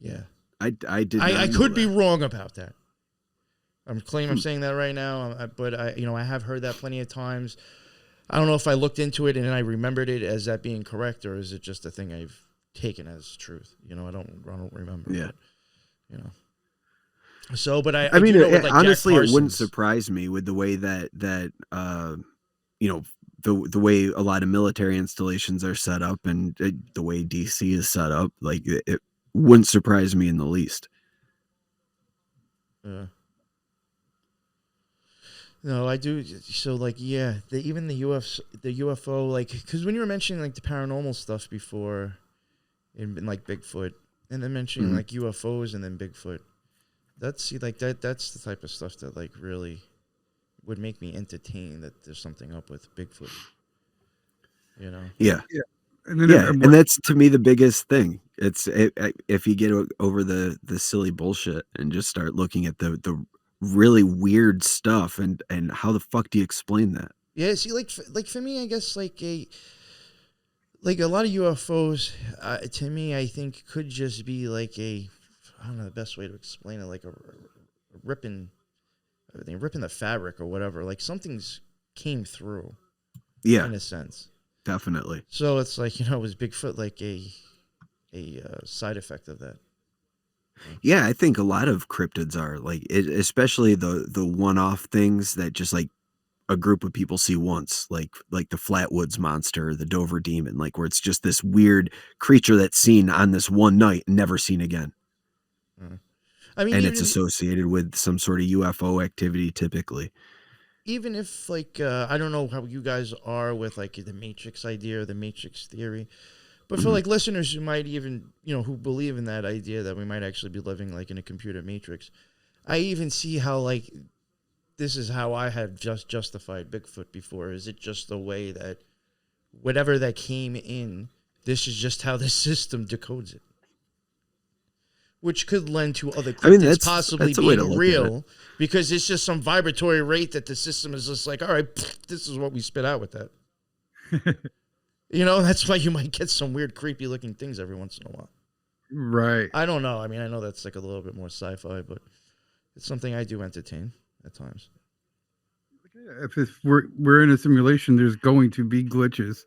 Yeah. I did. I could be wrong about that. I'm saying that right now, but I have heard that plenty of times. I don't know if I looked into it and I remembered it as that being correct, or is it just a thing I've taken as truth? I don't remember. Yeah. But, So, but I mean, do know with, like, honestly, Jack it wouldn't Parsons. surprise me with the way that the way a lot of military installations are set up and the way DC is set up. Like, it wouldn't surprise me in the least. No, I do. So, like, yeah, even the UFO, like, because when you were mentioning, like, the paranormal stuff before, in like Bigfoot, and then mentioning like UFOs and then Bigfoot, that's the type of stuff that, like, really would make me entertain that there's something up with Bigfoot. Yeah. And then And that's, to me, the biggest thing. It's if you get over the silly bullshit and just start looking at the really weird stuff, and how the fuck do you explain that? Yeah, see, like for me, I guess, like a lot of UFOs, to me, I think could just be like I don't know the best way to explain it, like a ripping the fabric or whatever. Like, something's came through, Yeah, in a sense. definitely. So it's like, was Bigfoot like a side effect of that? Yeah, I think a lot of cryptids are like it, especially the one-off things that just like a group of people see once, like the Flatwoods monster, the Dover demon, like where it's just this weird creature that's seen on this one night and never seen again. I mean, And it's associated with some sort of UFO activity typically. even if, like, I don't know how you guys are with, like, the Matrix idea or the Matrix theory, but for like listeners who might even, who believe in that idea that we might actually be living like in a computer matrix, I even see how, like, this is how I have just justified Bigfoot before. Is it just the way that whatever that came in, this is just how the system decodes it? Which could lend to other cryptids possibly being real, because it's just some vibratory rate that the system is just like, all right, this is what we spit out with that. That's why you might get some weird, creepy looking things every once in a while. Right. I don't know. I mean, I know that's like a little bit more sci-fi, but it's something I do entertain at times. If we're in a simulation, there's going to be glitches.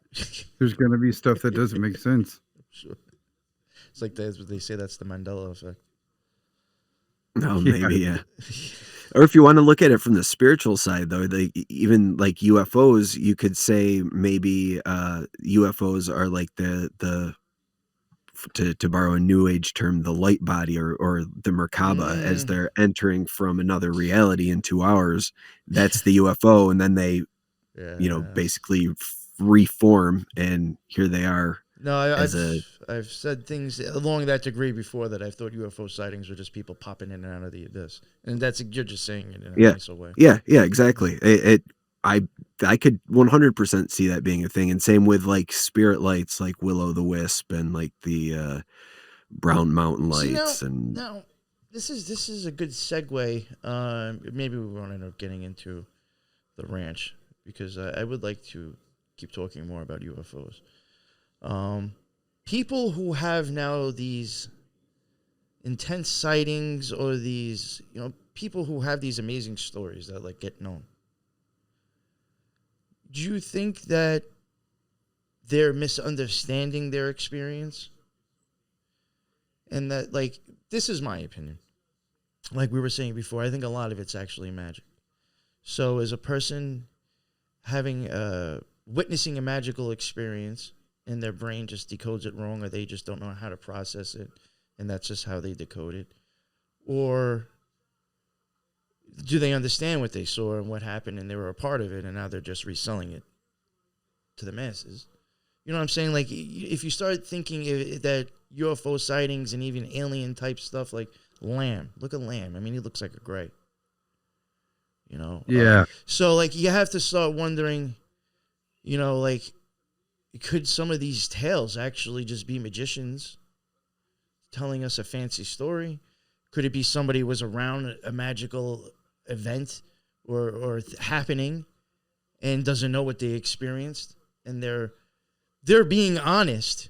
There's going to be stuff that doesn't make sense. Sure. It's like they say that's the Mandela effect. No, maybe, yeah. Or if you want to look at it from the spiritual side, though, even like UFOs, you could say maybe UFOs are like to borrow a new age term, the light body or the Merkaba, as they're entering from another reality into ours. That's the UFO, and then they, basically reform, and here they are. No, I've said things along that degree before that I thought UFO sightings were just people popping in and out of the abyss, and you're just saying it in a nicer way. Yeah, exactly. I could 100% see that being a thing, and same with like spirit lights, like Will-O-the-Wisp and like the Brown Mountain lights. Now, this is a good segue. Maybe we won't end up getting into the ranch, because I would like to keep talking more about UFOs. People who have now these intense sightings, or these, people who have these amazing stories that, like, get known. Do you think that they're misunderstanding their experience? And that, like, this is my opinion. Like we were saying before, I think a lot of it's actually magic. So as a person having witnessing a magical experience, and their brain just decodes it wrong, or they just don't know how to process it, and that's just how they decode it? Or do they understand what they saw and what happened, and they were a part of it, and now they're just reselling it to the masses? You know what I'm saying? Like, if you start thinking that UFO sightings and even alien type stuff, like Lamb, look at Lamb. I mean, he looks like a gray. Yeah. So, like, you have to start wondering, like, could some of these tales actually just be magicians telling us a fancy story? Could it be somebody was around a magical event or happening and doesn't know what they experienced, and they're being honest,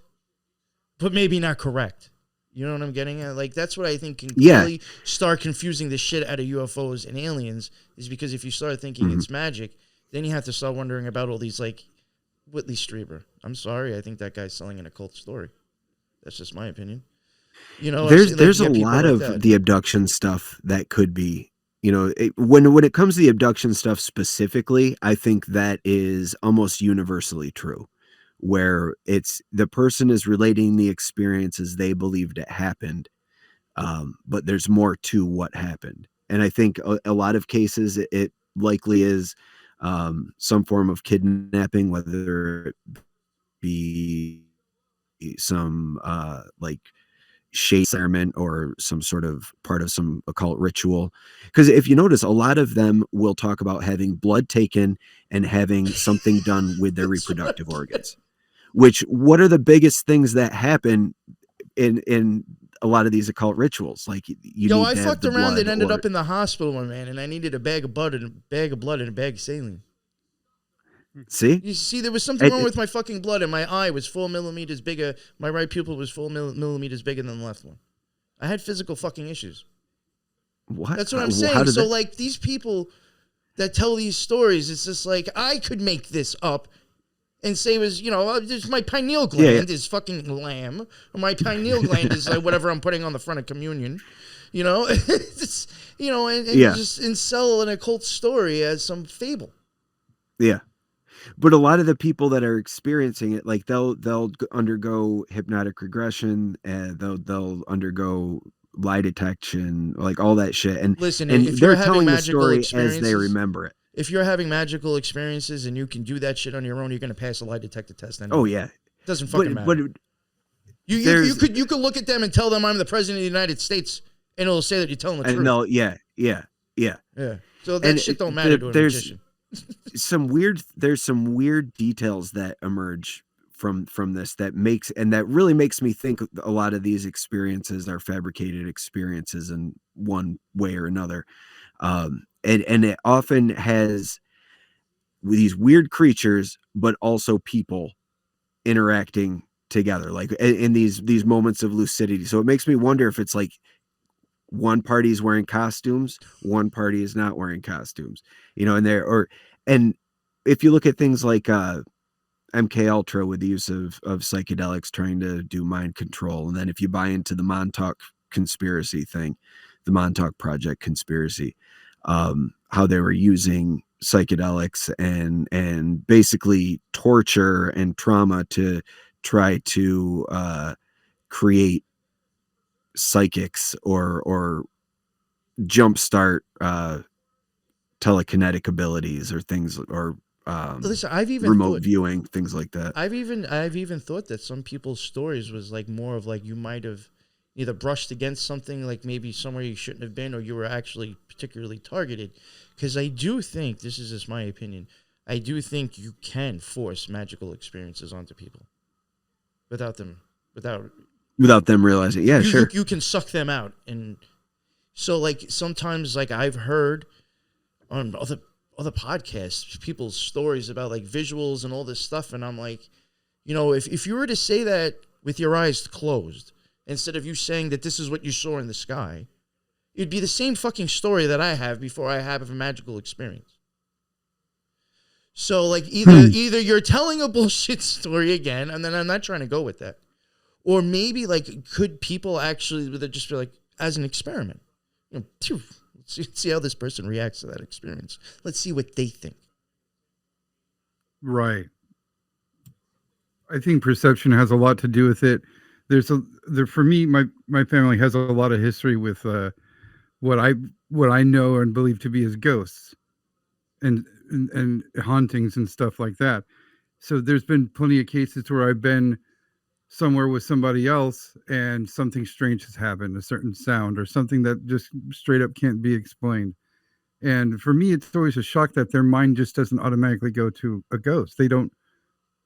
but maybe not correct? You know what I'm getting at? Like, that's what I think can Yeah. really start confusing the shit out of UFOs and aliens, is because if you start thinking it's magic, then you have to start wondering about all these, like, Whitley Strieber. I'm sorry, I think that guy's selling an occult story. That's just my opinion. You know, There's you a get people lot like of that. the abduction stuff that could be, when it comes to the abduction stuff specifically, I think that is almost universally true, where it's the person is relating the experiences they believed it happened, but there's more to what happened. And I think a lot of cases it likely is some form of kidnapping, whether it be some like shade experiment or some sort of part of some occult ritual. Because if you notice, a lot of them will talk about having blood taken and having something done with their That's what reproductive I'm organs. Which, what are the biggest things that happen in a lot of these occult rituals? Like you Yo, need I to have fucked the around and blood, ended or up in the hospital, my man, and I needed a bag of blood and a bag of saline. see, You see, there was something wrong with my fucking blood, and my eye was 4 millimeters bigger. My right pupil was 4 millimeters bigger than the left one. I had physical fucking issues. what? That's what I'm How saying. did So, that? like, these people that tell these stories, it's just like, I could make this up and say it was, just my pineal gland is fucking lamb, or my pineal gland is like whatever I'm putting on the front of communion, it's, Yeah. and sell an occult story as some fable. Yeah. But a lot of the people that are experiencing it, like they'll undergo hypnotic regression, and they'll undergo lie detection, like all that shit, and Listen, and if you're they're having telling the magical story as they experiences, remember it. if you're having magical experiences and you can do that shit on your own, you're gonna pass a lie detector test anyway. Oh yeah, It doesn't fucking but matter. You there's could look at them and tell them I'm the president of the United States, and it'll say that you're telling the truth. no, yeah. Yeah. So that And shit don't matter to a there's magician. some weird details that emerge from this that really makes me think a lot of these experiences are fabricated experiences in one way or another. And it often has these weird creatures, but also people interacting together, like in these moments of lucidity. So it makes me wonder if it's like one party's wearing costumes, one party is not wearing costumes, and if you look at things like MK Ultra with the use of psychedelics trying to do mind control, and then if you buy into the Montauk conspiracy thing, the Montauk Project conspiracy, how they were using psychedelics and basically torture and trauma to try to create psychics or jumpstart telekinetic abilities or things, or Listen, I've even remote thought viewing, things like that. I've even thought that some people's stories was like more of like you might have either brushed against something, like maybe somewhere you shouldn't have been, or you were actually particularly targeted. Because I do think, this is just my opinion, I do think you can force magical experiences onto people without them Realizing. Yeah, sure. you can suck them out. And so like sometimes, like I've heard on other podcasts people's stories about like visuals and all this stuff, and I'm like, if you were to say that with your eyes closed instead of you saying that this is what you saw in the sky, it'd be the same fucking story that I have before I have a magical experience. So like either you're telling a bullshit story again, and then I'm not trying to go with that, or maybe like could people actually just be like, as an experiment, let's see how this person reacts to that experience. Let's see what they think. Right. I think perception has a lot to do with it. For me, my family has a lot of history with what I know and believe to be as ghosts and hauntings and stuff like that. So there's been plenty of cases where I've been somewhere with somebody else and something strange has happened, a certain sound or something that just straight up can't be explained. And for me, it's always a shock that their mind just doesn't automatically go to a ghost. They don't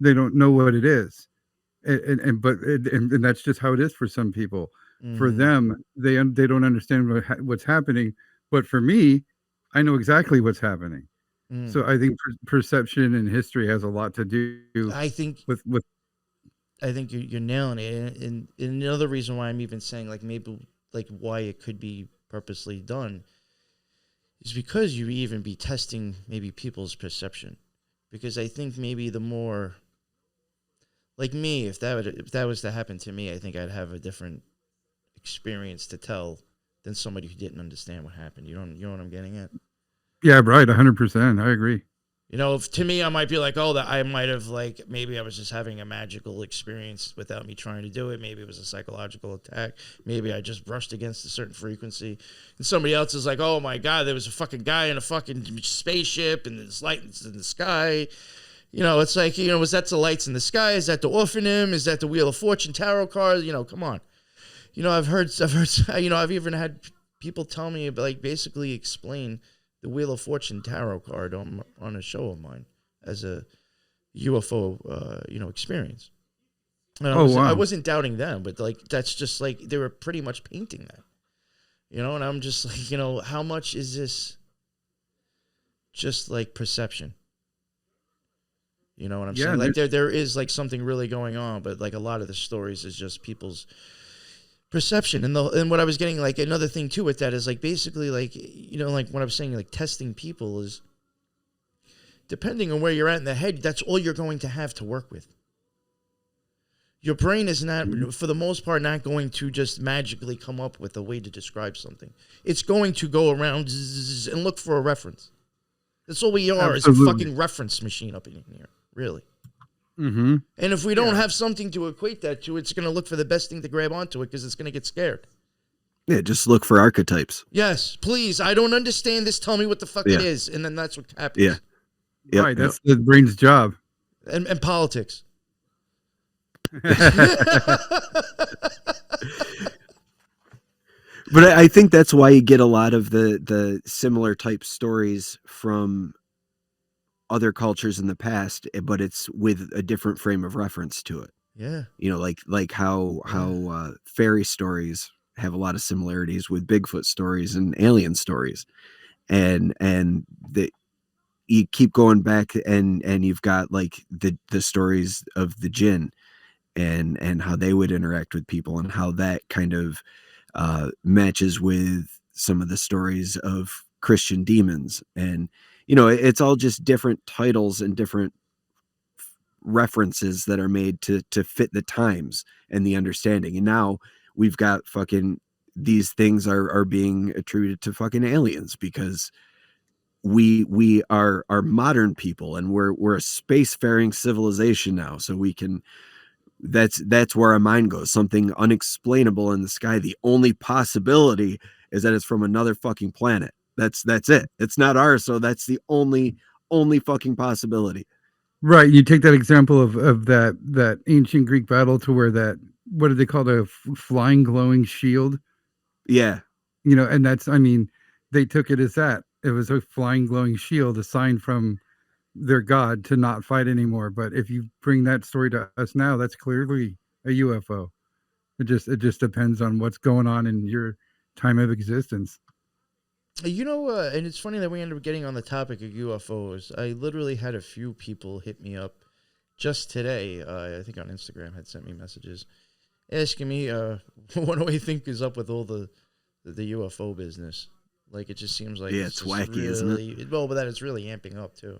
know what it is. And that's just how it is for some people. Mm-hmm. For them, they don't understand what's happening. But for me, I know exactly what's happening. So I think perception and history has a lot to do. I think with I think you're nailing it. And another reason why I'm even saying like maybe like why it could be purposely done is because you even be testing maybe people's perception. Because I think maybe the more like me, if that was to happen to me, I think I'd have a different experience to tell than somebody who didn't understand what happened. You know what I'm getting at? Yeah, right. 100%. I agree. You know, if, to me, I might be like, oh, that I might have like, maybe I was just having a magical experience without me trying to do it. Maybe it was a psychological attack. Maybe I just brushed against a certain frequency. And somebody else is like, oh my God, there was a fucking guy in a fucking spaceship and there's lights in the sky. You know, it's like, you know, was that the lights in the sky? Is that the Orphanum? Is that the Wheel of Fortune tarot card? You know, come on. You know, I've heard, you know, I've even had people tell me, like, basically explain the Wheel of Fortune tarot card on a show of mine as a UFO, you know, experience. And I wasn't doubting them, but like, that's just like, they were pretty much painting that, you know, and I'm just like, you know, how much is this just like perception? You know what I'm saying? Like there is like something really going on, but like a lot of the stories is just people's perception. And what I was getting, like another thing too with that is like basically like, you know, like what I was saying, like testing people is depending on where you're at in the head, that's all you're going to have to work with. Your brain is not, for the most part, not going to just magically come up with a way to describe something. It's going to go around and look for a reference. That's all we are. Absolutely. Is a fucking reference machine up in here, really. Mm-hmm. And if we don't have something to equate that to, it's going to look for the best thing to grab onto it because it's going to get scared. Yeah, just look for archetypes. Yes, please. I don't understand this. Tell me what the fuck it is. And then that's what happens. Yeah. Yep, right, that's the brain's job. And politics. But I think that's why you get a lot of the similar type stories from other cultures in the past, but it's with a different frame of reference to it. Yeah. You know, like how fairy stories have a lot of similarities with Bigfoot stories and alien stories. And that you keep going back and you've got like the stories of the jinn and how they would interact with people and how that kind of matches with some of the stories of Christian demons. And, you know, it's all just different titles and different references that are made to fit the times and the understanding. And now we've got fucking, these things are being attributed to fucking aliens because we are modern people and we're a spacefaring civilization now. So we can, that's where our mind goes. Something unexplainable in the sky. The only possibility is that it's from another fucking planet. That's it. It's not ours. So that's the only fucking possibility. Right. You take that example of that ancient Greek battle to where that, what did they call it? A flying glowing shield. Yeah. You know, and that's, I mean, they took it as that. It was a flying glowing shield, a sign from their god to not fight anymore. But if you bring that story to us now, that's clearly a UFO. It just depends on what's going on in your time of existence. You know, and it's funny that we ended up getting on the topic of UFOs. I literally had a few people hit me up just today. I think on Instagram had sent me messages asking me what do I think is up with all the UFO business. Like, it just seems like it's wacky, really, isn't it? Well, but that it's really amping up too.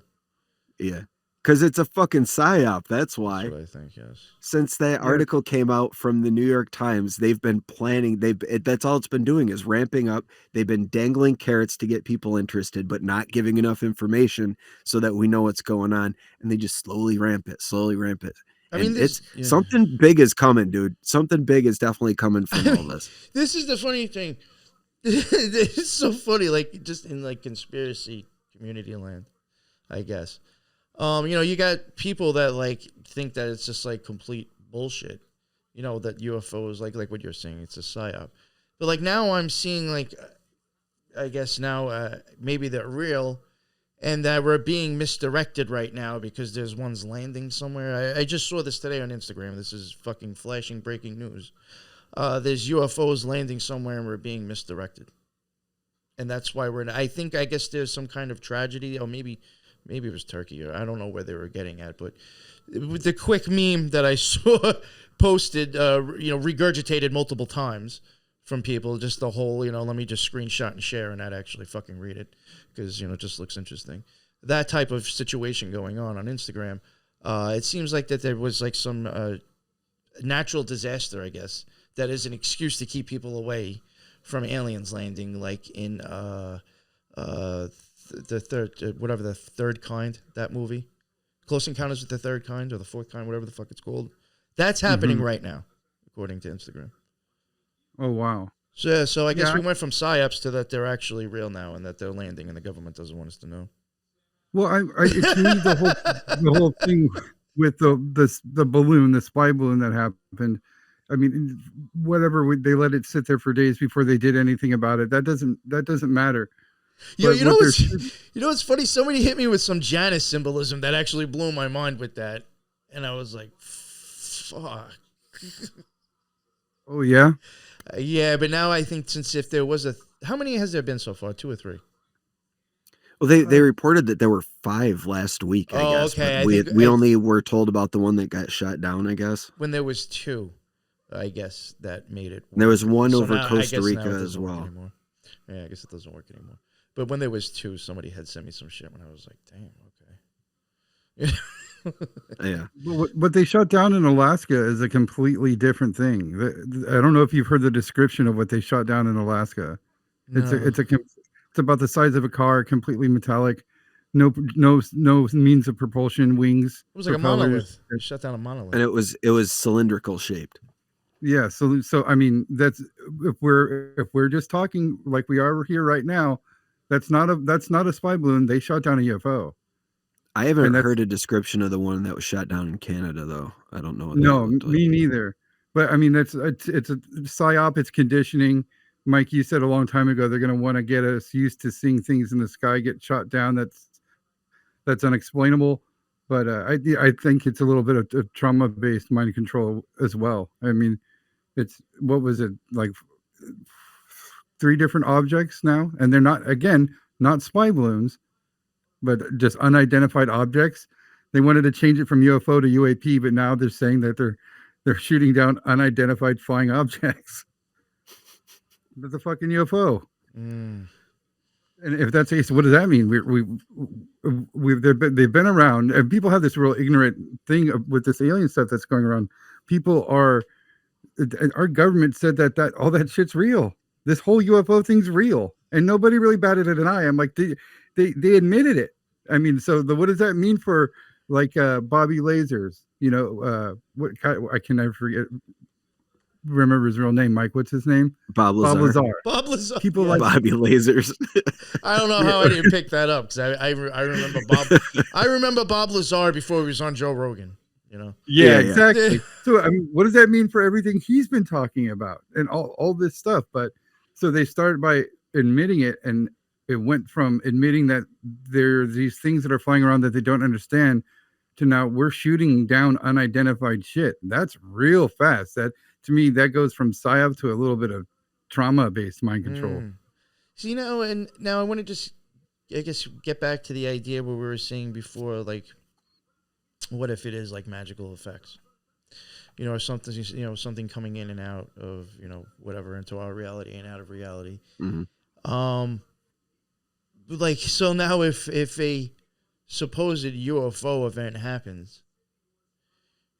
Yeah. Because it's a fucking psyop. That's why. That's what I think, yes. Since that article came out from the New York Times, they've been planning. That's all it's been doing is ramping up. They've been dangling carrots to get people interested, but not giving enough information so that we know what's going on. And they just slowly ramp it. I mean, something big is coming, dude. Something big is definitely coming from all this. This is the funny thing. It's so funny, like just in like conspiracy community land, I guess. You know, you got people that like think that it's just like complete bullshit. You know, that UFOs like what you're saying, it's a psyop. But like now I'm seeing like, I guess now maybe they're real, and that we're being misdirected right now because there's ones landing somewhere. I just saw this today on Instagram. This is fucking flashing breaking news. There's UFOs landing somewhere and we're being misdirected. And that's why I guess there's some kind of tragedy, or maybe maybe it was Turkey, or I don't know where they were getting at, but with the quick meme that I saw posted, regurgitated multiple times from people, just the whole, let me just screenshot and share and not actually fucking read it because, it just looks interesting. That type of situation going on Instagram. It seems like that there was like some natural disaster, I guess, that is an excuse to keep people away from aliens landing, like in the third kind, that movie. Close Encounters with the Third Kind or the Fourth Kind, whatever the fuck it's called. That's happening right now, according to Instagram. Oh, wow. So I guess we went from psyops to that they're actually real now and that they're landing and the government doesn't want us to know. Well, to me, the whole thing with the balloon, the spy balloon that happened, I mean, whatever, they let it sit there for days before they did anything about it. That doesn't matter. Yo, you know what's funny? Somebody hit me with some Janus symbolism that actually blew my mind with that, and I was like, "Fuck." Oh yeah, yeah. But now I think if there was how many has there been so far? 2 or 3? Well, they reported that there were 5 last week. I guess. Okay. We only were told about the one that got shot down. I guess when there was 2, I guess that made it. There was one over Costa Rica as well. Yeah, I guess it doesn't work anymore. But when there was 2, somebody had sent me some shit when I was like, damn, okay. Yeah. What they shot down in Alaska is a completely different thing. I don't know if you've heard the description of what they shot down in Alaska. No. It's about the size of a car, completely metallic, no means of propulsion, wings. It was like a monolith. They shut down a monolith. And it was cylindrical shaped. Yeah, so I mean, that's if we're just talking like we are here right now, that's not a spy balloon. They shot down a UFO. I haven't heard a description of the one that was shot down in Canada, though. I don't know. Me neither. But I mean, it's a psyop. It's conditioning. Mike, you said a long time ago they're going to want to get us used to seeing things in the sky get shot down. That's unexplainable. But I think it's a little bit of trauma-based mind control as well. I mean, what was it, like 3 different objects now? And they're not spy balloons, but just unidentified objects. They wanted to change it from UFO to UAP, but now they're saying that they're shooting down unidentified flying objects. That's a fucking UFO. And if that's the case, what does that mean? They've been around, and people have this real ignorant thing with this alien stuff that's going around. Our government said that all that shit's real. This whole UFO thing's real, and nobody really batted an eye. I'm like, they admitted it. I mean, so what does that mean for like Bobby Lasers? I can never remember his real name. Mike, what's his name? Bob Lazar. Bob Lazar. People like Bobby Lasers. I don't know how I didn't pick that up because I remember Bob. I remember Bob Lazar before he was on Joe Rogan. Yeah, exactly. So I mean, what does that mean for everything he's been talking about and all this stuff? But so they started by admitting it, and it went from admitting that there are these things that are flying around that they don't understand to now we're shooting down unidentified shit. That's real fast. That to me, that goes from psyop to a little bit of trauma-based mind control. So, and now I want to just, I guess, get back to the idea where we were saying before, like, what if it is like magical effects? Or something, something coming in and out of, whatever, into our reality and out of reality. Mm-hmm. Like, so now if a supposed UFO event happens,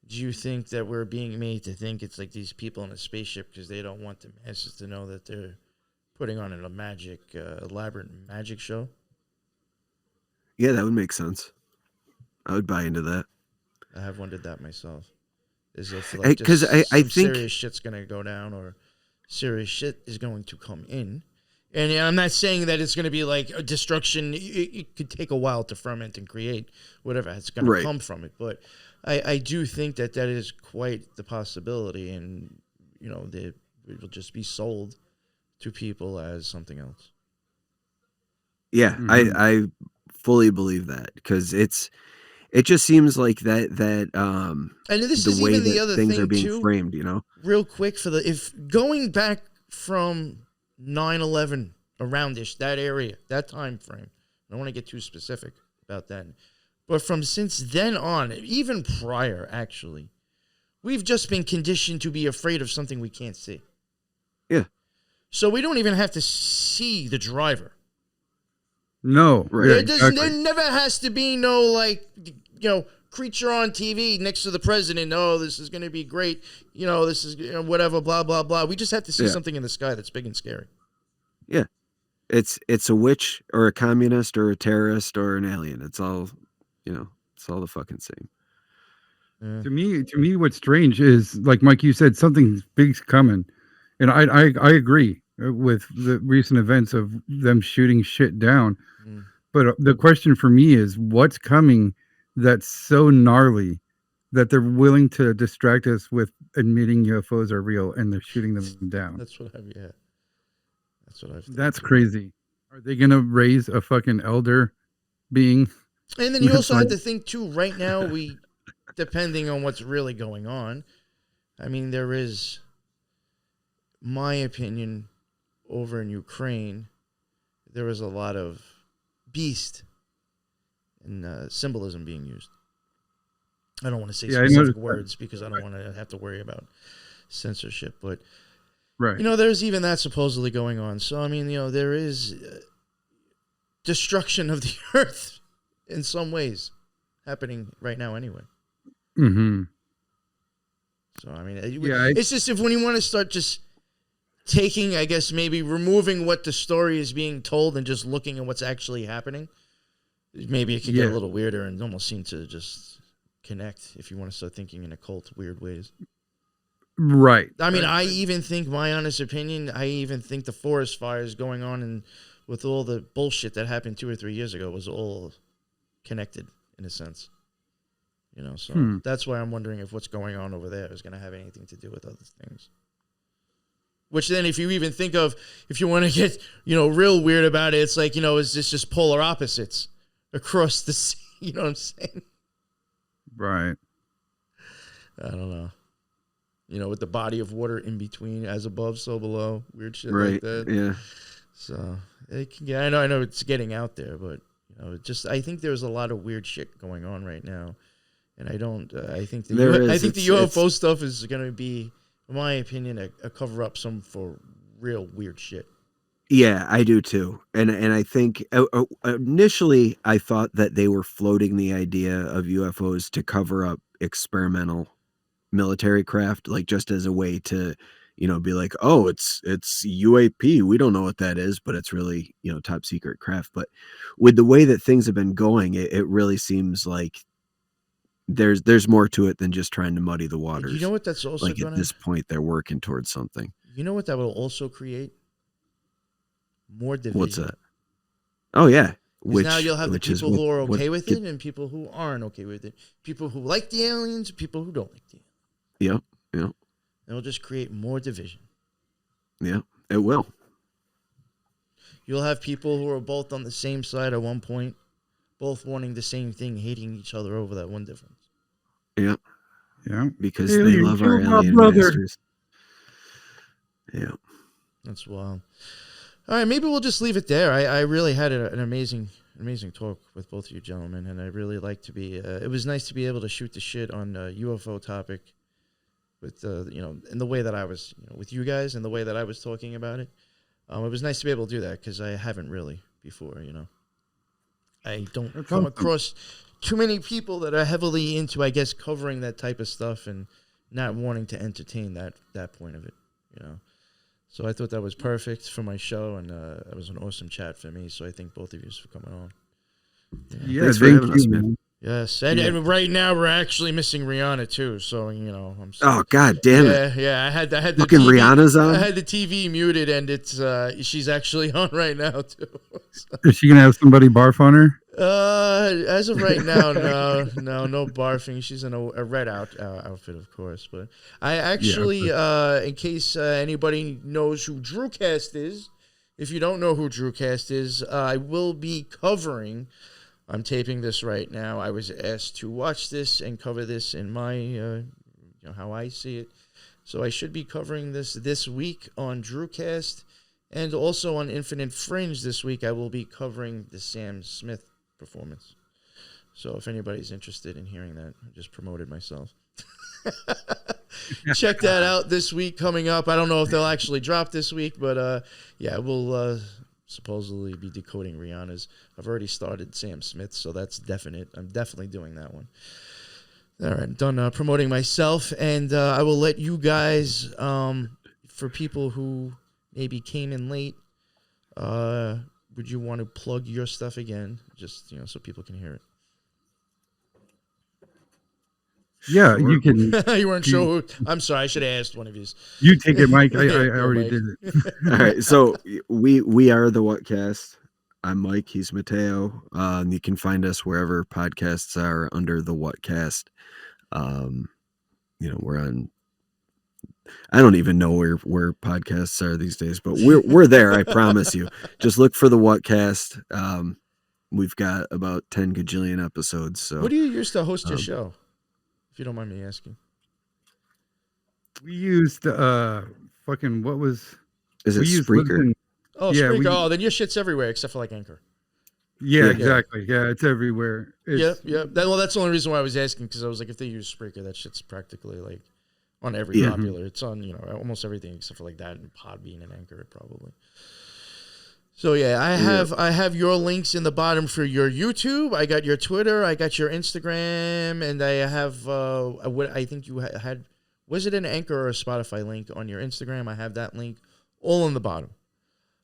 do you think that we're being made to think it's like these people in a spaceship because they don't want the masses to know that they're putting on elaborate magic show? Yeah, that would make sense. I would buy into that. I have wondered that myself. Is if like because I think serious shit's gonna go down or serious shit is going to come in, and I'm not saying that it's gonna be like a destruction. It could take a while to ferment and create whatever it's gonna come from it, but I do think that is quite the possibility, and it will just be sold to people as something else. Yeah, mm-hmm. I fully believe that because it just seems like that and this the is way even the that other things thing are being too, framed, real quick if going back from 9/11 aroundish, that area, that time frame, I don't want to get too specific, about that. But from since then on, even prior, actually, we've just been conditioned to be afraid of something we can't see. Yeah. So we don't even have to see the driver. No, Right. There never has to be no, like, creature on TV next to the president. Oh, this is going to be great. This is whatever, blah, blah, blah. We just have to see something in the sky that's big and scary. Yeah. It's a witch or a communist or a terrorist or an alien. It's all, it's all the fucking same. Yeah. To me, what's strange is, like Mike, you said, something big's coming, and I agree with the recent events of them shooting shit down. But the question for me is, what's coming that's so gnarly that they're willing to distract us with admitting UFOs are real and they're shooting them down? That's what I've. That's crazy. Are they gonna raise a fucking elder being? And then you also have to think too. Right now, depending on what's really going on, I mean, there is, my opinion, over in Ukraine, there is a lot of beast and symbolism being used. I don't want to say specific words because I don't want to have to worry about censorship, but right. There's even that supposedly going on. So I mean, there is destruction of the earth in some ways happening right now anyway. Mm-hmm. So I mean, it's just, if when you want to start just taking, I guess maybe removing what the story is being told and just looking at what's actually happening, maybe it could get a little weirder and almost seem to just connect if you want to start thinking in occult weird ways. Right. I mean, I even think, my honest opinion, the forest fires going on and with all the bullshit that happened 2 or 3 years ago was all connected in a sense. So that's why I'm wondering if what's going on over there is going to have anything to do with other things. Which then, if you even think of, if you want to get, real weird about it, it's like, is this just polar opposites across the sea? You know what I'm saying? Right. I don't know. With the body of water in between, as above, so below, weird shit Right. like that. Yeah. So, I know it's getting out there, but, I think there's a lot of weird shit going on right now. And I think the UFO stuff is going to be, in my opinion, a cover-up for real weird shit. Yeah, I do too. And I think initially I thought that they were floating the idea of UFOs to cover up experimental military craft, like just as a way to, be like, oh, it's UAP. We don't know what that is, but it's really, top secret craft. But with the way that things have been going, it really seems like there's more to it than just trying to muddy the waters. You know what that's also like at this point they're working towards something. You know what that will also create? More division. What's that? Oh yeah. Now you'll have the people who are okay with it and people who aren't okay with it. People who like the aliens, people who don't like the aliens. Yep. It'll just create more division. Yeah, it will. You'll have people who are both on the same side at one point, both wanting the same thing, hating each other over that one difference. Yeah. Yeah. Because they love our alien masters. Yeah. That's wild. All right, maybe we'll just leave it there. I really had an amazing talk with both of you gentlemen, and I really like to be. It was nice to be able to shoot the shit on a UFO topic, with in the way that I was, with you guys, and the way that I was talking about it. It was nice to be able to do that because I haven't really before. I don't come across too many people that are heavily into, I guess, covering that type of stuff and not wanting to entertain that point of it. So I thought that was perfect for my show, and it was an awesome chat for me. So I thank both of you for coming on. Yeah, thanks for having us, man. Yes, and right now we're actually missing Rihanna too. So I'm sorry. Oh God damn it! Yeah. I had the fucking TV, Rihanna's on. I had the TV muted, and it's she's actually on right now too. So. Is she gonna have somebody barf on her? As of right now, no barfing. She's in a red outfit, of course. But I actually, in case anybody knows who Drewcast is, if you don't know who Drewcast is, I will be covering. I'm taping this right now. I was asked to watch this and cover this in my, how I see it. So I should be covering this week on Drewcast, and also on Infinite Fringe this week. I will be covering the Sam Smith performance. So if anybody's interested in hearing that, I just promoted myself. Check that out this week coming up. I don't know if they'll actually drop this week, but yeah, we'll supposedly be decoding Rihanna's. I've already started Sam Smith, so that's definite. I'm definitely doing that one. All right, done promoting myself, and I will let you guys, for people who maybe came in late, would you want to plug your stuff again, just so people can hear it? Yeah, Sure. you can. You weren't sure. I'm sorry, I should have asked one of you. You take it, Mike. I Yeah, already Mike. did it. All right, so we are the Whatcast. I'm Mike. He's Mateo. You can find us wherever podcasts are under the Whatcast. We're on. I don't even know where podcasts are these days, but we're there. I promise you. Just look for the Whatcast. We've got about 10 gajillion episodes. So What do you use to host your show? If you don't mind me asking. We used fucking what was? Is it we used Spreaker? LinkedIn. Oh, Yeah, Spreaker. Then your shit's everywhere except for like Anchor. Yeah, Yeah. exactly. Yeah, it's everywhere. Yep. That's the only reason why I was asking, because I was like, if they use Spreaker, that shit's practically like on every Yeah. popular. It's on almost everything except for like that and Podbean and Anchor probably. So yeah, I have your links in the bottom for your YouTube. I got your Twitter. I got your Instagram, and I have what I think you had. Was it an Anchor or a Spotify link on your Instagram? I have that link all in the bottom.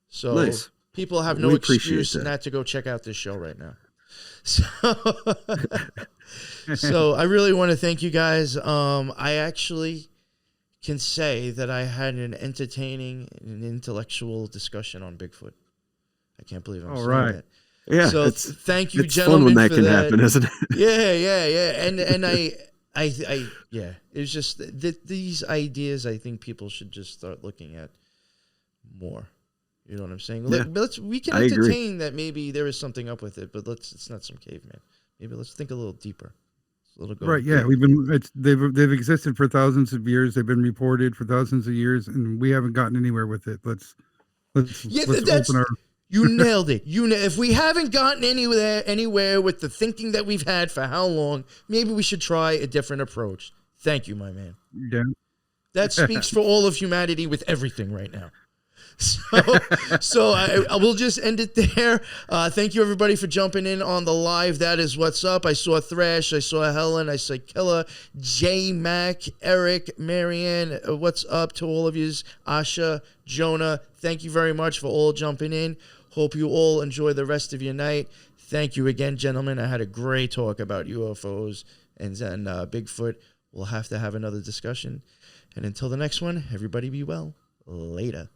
So Nice. people have no We appreciate excuse that. not to go check out this show right now. So I really want to thank you guys. I actually can say that I had an entertaining and intellectual discussion on Bigfoot. I can't believe I'm saying that. Yeah. So it's thank you, it's gentlemen, fun when that for can that. happen, isn't it? Yeah. And I it's just these ideas I think people should just start looking at more. You know what I'm saying? Yeah. We can I agree. entertain that maybe there is something up with it, but it's not some caveman. Maybe let's think a little deeper. Right. Yeah, they've existed for thousands of years. They've been reported for thousands of years, and we haven't gotten anywhere with it. Let's open our. You nailed it. If we haven't gotten anywhere with the thinking that we've had for how long, maybe we should try a different approach. Thank you, my man. Yeah. That speaks for all of humanity with everything right now. So I will just end it there. Thank you, everybody, for jumping in on the live. That is what's up. I saw Thrash. I saw Helen. I saw Killa, J Mac, Eric, Marianne. What's up to all of you? Asha, Jonah. Thank you very much for all jumping in. Hope you all enjoy the rest of your night. Thank you again, gentlemen. I had a great talk about UFOs and Bigfoot. We'll have to have another discussion. And until the next one, everybody be well. Later.